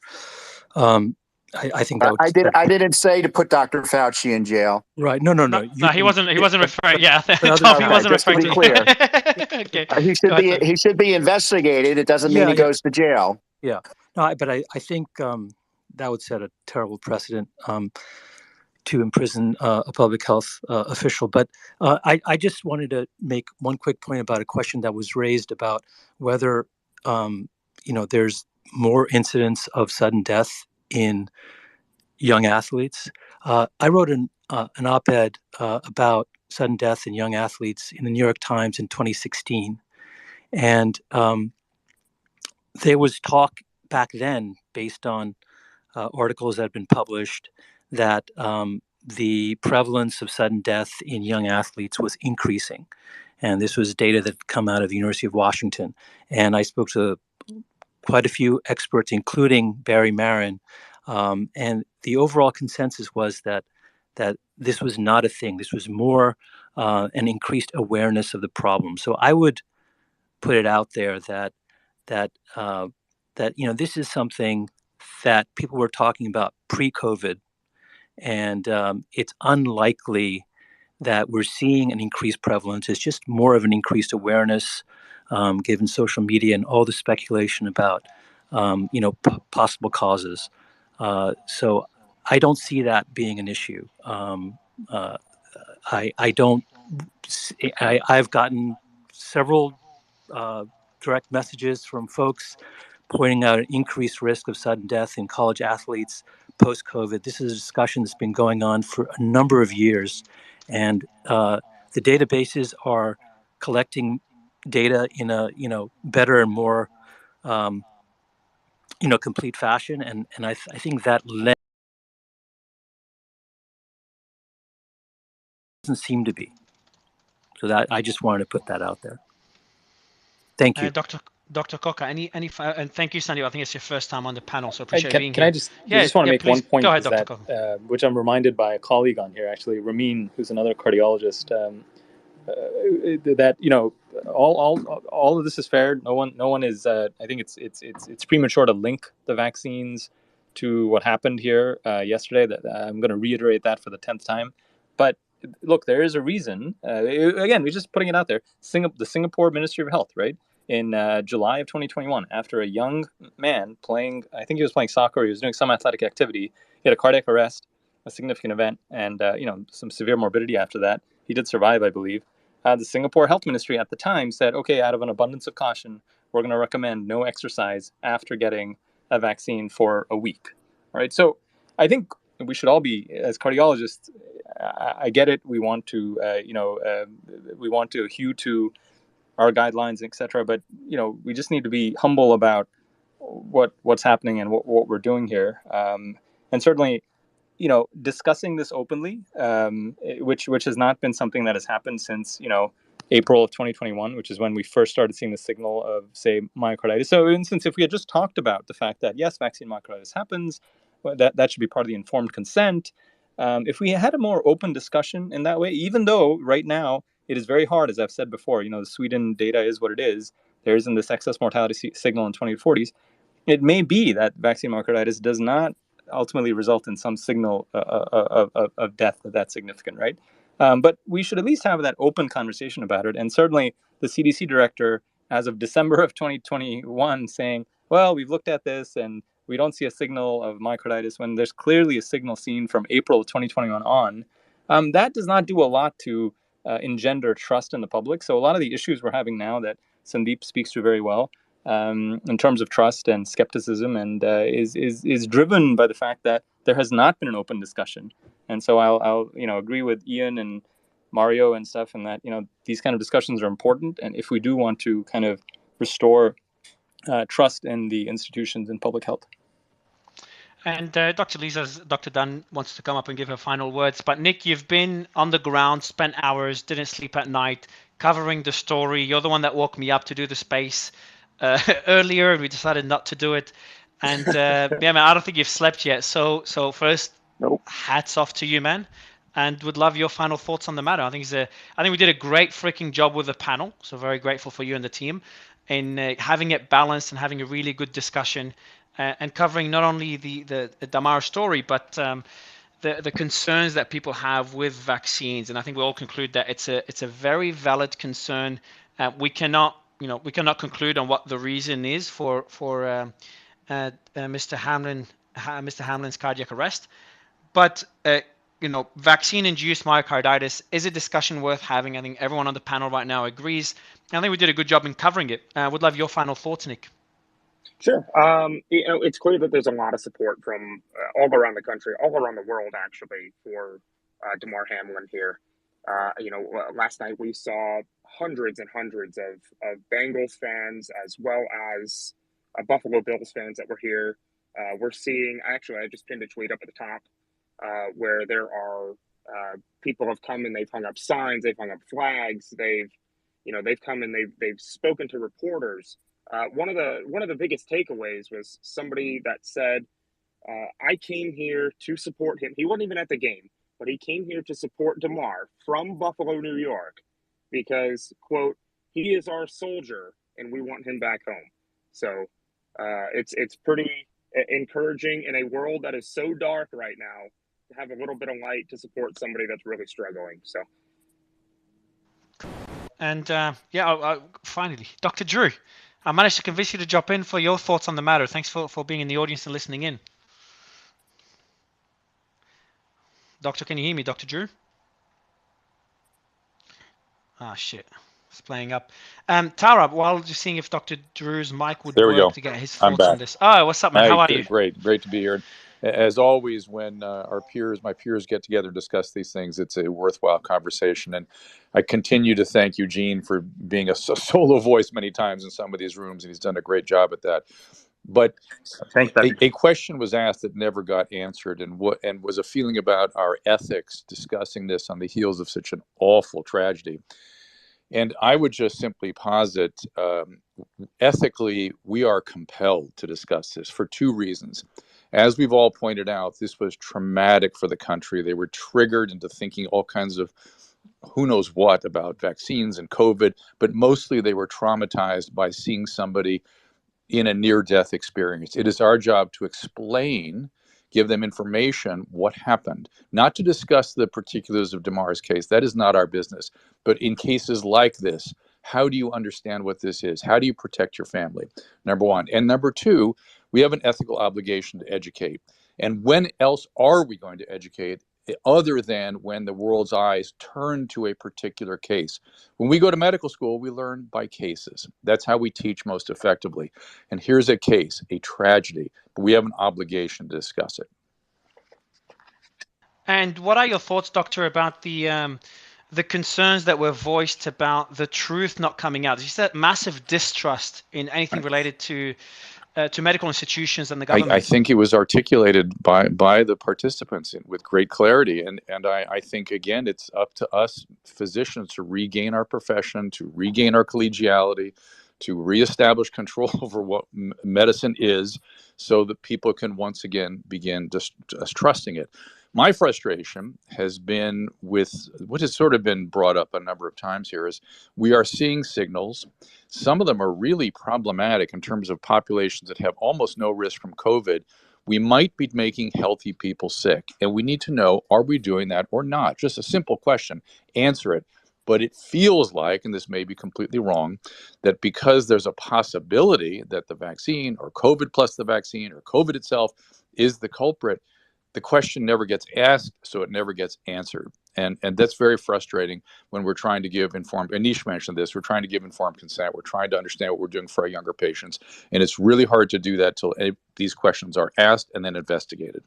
I think that I didn't say to put Dr. Fauci in jail. Right. No. He wasn't referring. Yeah, Tom, he wasn't referring to be clear. Okay. He should be investigated. It doesn't mean he goes to jail. Yeah. No, but I think that would set a terrible precedent to imprison a public health official. But I just wanted to make one quick point about a question that was raised about whether there's more incidents of sudden death in young athletes. I wrote an op-ed about sudden death in young athletes in the New York Times in 2016. And there was talk back then, based on articles that had been published, that the prevalence of sudden death in young athletes was increasing. And this was data that had come out of the University of Washington. And I spoke to quite a few experts, including Barry Marin. And the overall consensus was that this was not a thing. This was more an increased awareness of the problem. So I would put it out there that this is something that people were talking about pre-COVID, and it's unlikely that we're seeing an increased prevalence. It's just more of an increased awareness, given social media and all the speculation about possible causes. So I don't see that being an issue. I've gotten several direct messages from folks pointing out an increased risk of sudden death in college athletes, post-COVID. This is a discussion that's been going on for a number of years, and the databases are collecting data in a better and more complete fashion, and I think that doesn't seem to be. So that I just wanted to put that out there. Thank you. Dr. Coca, and thank you, Sandy. I think it's your first time on the panel, so appreciate being Can here. I just want to make please. one point? Go ahead, is Dr. that, Coca. which I'm reminded by a colleague on here, actually, Ramin, who's another cardiologist. That all of this is fair. No one is. I think it's premature to link the vaccines to what happened here yesterday. That I'm going to reiterate that for the 10th time. But look, there is a reason. Again, we're just putting it out there. The Singapore Ministry of Health, right? In July of 2021, after a young man playing, I think he was playing soccer, he was doing some athletic activity, he had a cardiac arrest, a significant event, and some severe morbidity after that. He did survive, I believe. The Singapore Health Ministry at the time said, okay, out of an abundance of caution, we're going to recommend no exercise after getting a vaccine for a week. All right, so I think we should all be, as cardiologists, I get it. We want to, we want to hew to our guidelines, etc. But we just need to be humble about what's happening and what we're doing here. And certainly, discussing this openly, which has not been something that has happened since April of 2021, which is when we first started seeing the signal of, say, myocarditis. So, for instance, if we had just talked about the fact that yes, vaccine myocarditis happens, that should be part of the informed consent. If we had a more open discussion in that way, even though right now it is very hard, as I've said before, the Sweden data is what it is. There isn't this excess mortality signal in 2040s. It may be that vaccine myocarditis does not ultimately result in some signal of death that's significant, right? But we should at least have that open conversation about it. And certainly the CDC director, as of December of 2021, saying, well, we've looked at this and we don't see a signal of myocarditis, when there's clearly a signal seen from April of 2021 on, that does not do a lot to engender trust in the public. So a lot of the issues we're having now that Sandeep speaks to very well, in terms of trust and skepticism, and is driven by the fact that there has not been an open discussion. And so I'll agree with Ian and Mario and stuff, and that these kind of discussions are important. And if we do want to kind of restore trust in the institutions in public health. And Dr. Dunn wants to come up and give her final words. But Nick, you've been on the ground, spent hours, didn't sleep at night, covering the story. You're the one that woke me up to do the space earlier, and we decided not to do it. And yeah, man, I don't think you've slept yet. So first, hats off to you, man. And would love your final thoughts on the matter. I think we did a great freaking job with the panel. So very grateful for you and the team in having it balanced and having a really good discussion. And covering not only the Damar story, but the concerns that people have with vaccines. And I think we all conclude that it's a very valid concern. We cannot conclude on what the reason is for Mr. Hamlin's cardiac arrest, but vaccine-induced myocarditis is a discussion worth having. I think everyone on the panel right now agrees. And I think we did a good job in covering it. Would love your final thoughts, Nick. Sure. It's clear that there's a lot of support from all around the country, all around the world, actually, for Damar Hamlin here. Last night we saw hundreds and hundreds of Bengals fans, as well as Buffalo Bills fans that were here. We're seeing, actually, I just pinned a tweet up at the top where there are people have come and they've hung up signs, they've hung up flags, they've come and they've spoken to reporters. One of the biggest takeaways was somebody that said, I came here to support him. He wasn't even at the game, but he came here to support Damar from Buffalo, New York, because, quote, he is our soldier and we want him back home. So it's pretty encouraging in a world that is so dark right now to have a little bit of light to support somebody that's really struggling. So. And finally, Dr. Drew, I managed to convince you to drop in for your thoughts on the matter. Thanks for being in the audience and listening in. Doctor, can you hear me, Dr. Drew? Ah, shit. It's playing up. Tara, while just seeing if Dr. Drew's mic would work to get his thoughts on this. Oh, what's up, man? How are you? Great to be here. as always, when my peers get together and discuss these things, it's a worthwhile conversation. And I continue to thank Eugene for being a solo voice many times in some of these rooms, and he's done a great job at that. But Thanks, Dr. a question was asked that never got answered, and was a feeling about our ethics discussing this on the heels of such an awful tragedy. And I would just simply posit, ethically, we are compelled to discuss this for two reasons. As we've all pointed out, this was traumatic for the country. They were triggered into thinking all kinds of who knows what about vaccines and COVID, but mostly they were traumatized by seeing somebody in a near-death experience. It is our job to explain, give them information, what happened, not to discuss the particulars of Damar's case. That is not our business. But in cases like this, how do you understand what this is? How do you protect your family? Number one. And number two, we have an ethical obligation to educate. And when else are we going to educate other than when the world's eyes turn to a particular case? When we go to medical school, we learn by cases. That's how we teach most effectively. And here's a case, a tragedy, but we have an obligation to discuss it. And what are your thoughts, Doctor, about the concerns that were voiced about the truth not coming out? You said massive distrust in anything related to medical institutions and the government. I think it was articulated by the participants with great clarity. And I think, again, it's up to us physicians to regain our profession, to regain our collegiality, to reestablish control over what medicine is, so that people can once again begin just trusting it. My frustration has been with what has sort of been brought up a number of times here is we are seeing signals. Some of them are really problematic in terms of populations that have almost no risk from COVID. We might be making healthy people sick, and we need to know, are we doing that or not? Just a simple question, answer it. But it feels like, and this may be completely wrong, that because there's a possibility that the vaccine or COVID plus the vaccine or COVID itself is the culprit, the question never gets asked, so it never gets answered. And that's very frustrating when we're trying to give informed, Anish mentioned this, we're trying to give informed consent, we're trying to understand what we're doing for our younger patients, and it's really hard to do that till these questions are asked and then investigated.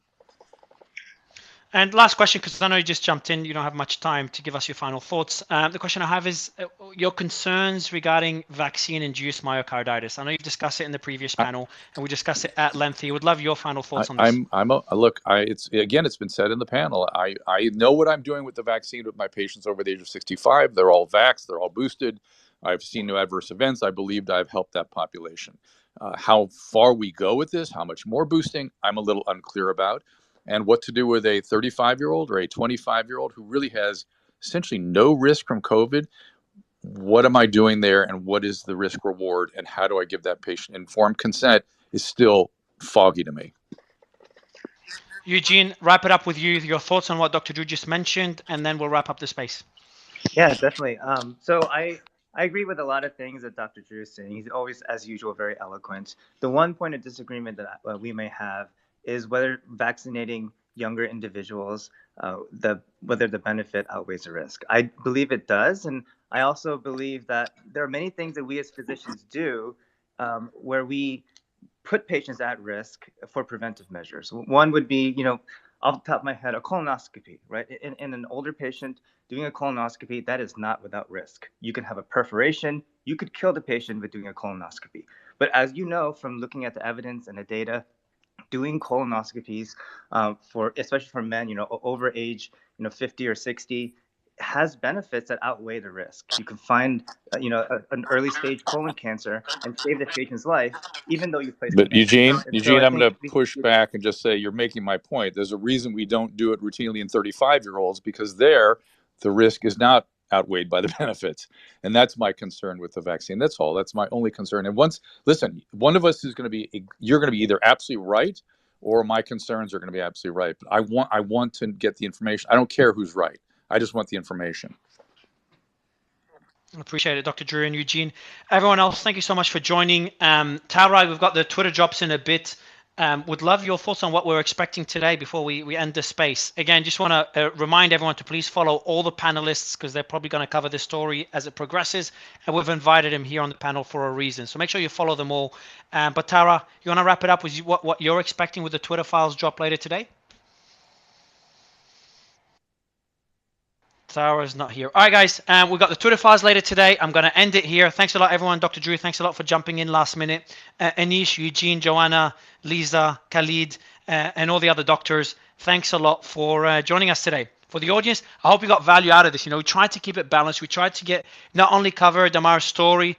And last question, because I know you just jumped in, you don't have much time to give us your final thoughts. The question I have is your concerns regarding vaccine-induced myocarditis. I know you've discussed it in the previous panel, and we discussed it at length. I would love your final thoughts on this. It's been said in the panel. I know what I'm doing with the vaccine with my patients over the age of 65. They're all vaxxed, they're all boosted. I've seen no adverse events. I believed I've helped that population. How far we go with this, how much more boosting, I'm a little unclear about. And what to do with a 35-year-old or a 25-year-old who really has essentially no risk from COVID. What am I doing there, and what is the risk reward, and how do I give that patient informed consent is still foggy to me. Eugene, wrap it up with you, your thoughts on what Dr. Drew just mentioned, and then we'll wrap up the space. Yeah, definitely. So I agree with a lot of things that Dr. Drew is saying. He's always, as usual, very eloquent. The one point of disagreement that we may have is whether vaccinating younger individuals, whether the benefit outweighs the risk. I believe it does, and I also believe that there are many things that we as physicians do where we put patients at risk for preventive measures. One would be, off the top of my head, a colonoscopy, right? In an older patient, doing a colonoscopy, that is not without risk. You can have a perforation. You could kill the patient with doing a colonoscopy. But as you know from looking at the evidence and the data, doing colonoscopies especially for men, over age, 50 or 60, has benefits that outweigh the risk. You can find, an early stage colon cancer and save the patient's life, even though you place. But Eugene, so I'm going to push back and just say you're making my point. There's a reason we don't do it routinely in 35-year-olds, because there, the risk is not outweighed by the benefits. And that's my concern with the vaccine. That's all. That's my only concern. And one of us is going to be, you're going to be either absolutely right, or my concerns are going to be absolutely right. But I want to get the information. I don't care who's right. I just want the information. Appreciate it, Dr. Drew and Eugene. Everyone else, thank you so much for joining. Talride, we've got the Twitter drops in a bit. Would love your thoughts on what we're expecting today before we end the space. Again, just want to remind everyone to please follow all the panelists because they're probably going to cover this story as it progresses. And we've invited them here on the panel for a reason. So make sure you follow them all. But Tara, you want to wrap it up with what you're expecting with the Twitter files drop later today? Tara's not here. All right, guys, we've got the Twitter files later today. I'm going to end it here. Thanks a lot, everyone. Dr. Drew, thanks a lot for jumping in last minute. Anish, Eugene, Joanna, Lisa, Khalid, and all the other doctors, thanks a lot for joining us today. For the audience, I hope you got value out of this. We tried to keep it balanced. We tried to get not only cover Damar's story,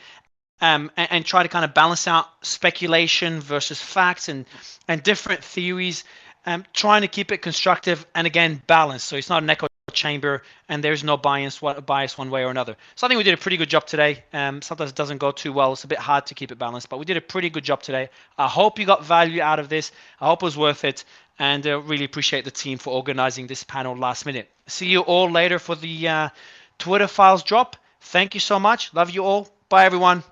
and try to kind of balance out speculation versus facts and different theories, trying to keep it constructive and, again, balanced. So it's not an echo chamber and there's no bias one way or another. So I think we did a pretty good job today. Sometimes it doesn't go too well. It's a bit hard to keep it balanced, but we did a pretty good job today. I hope you got value out of this. I hope it was worth it, and really appreciate the team for organizing this panel last minute. See you all later for the Twitter files drop. Thank you so much. Love you all. Bye, everyone.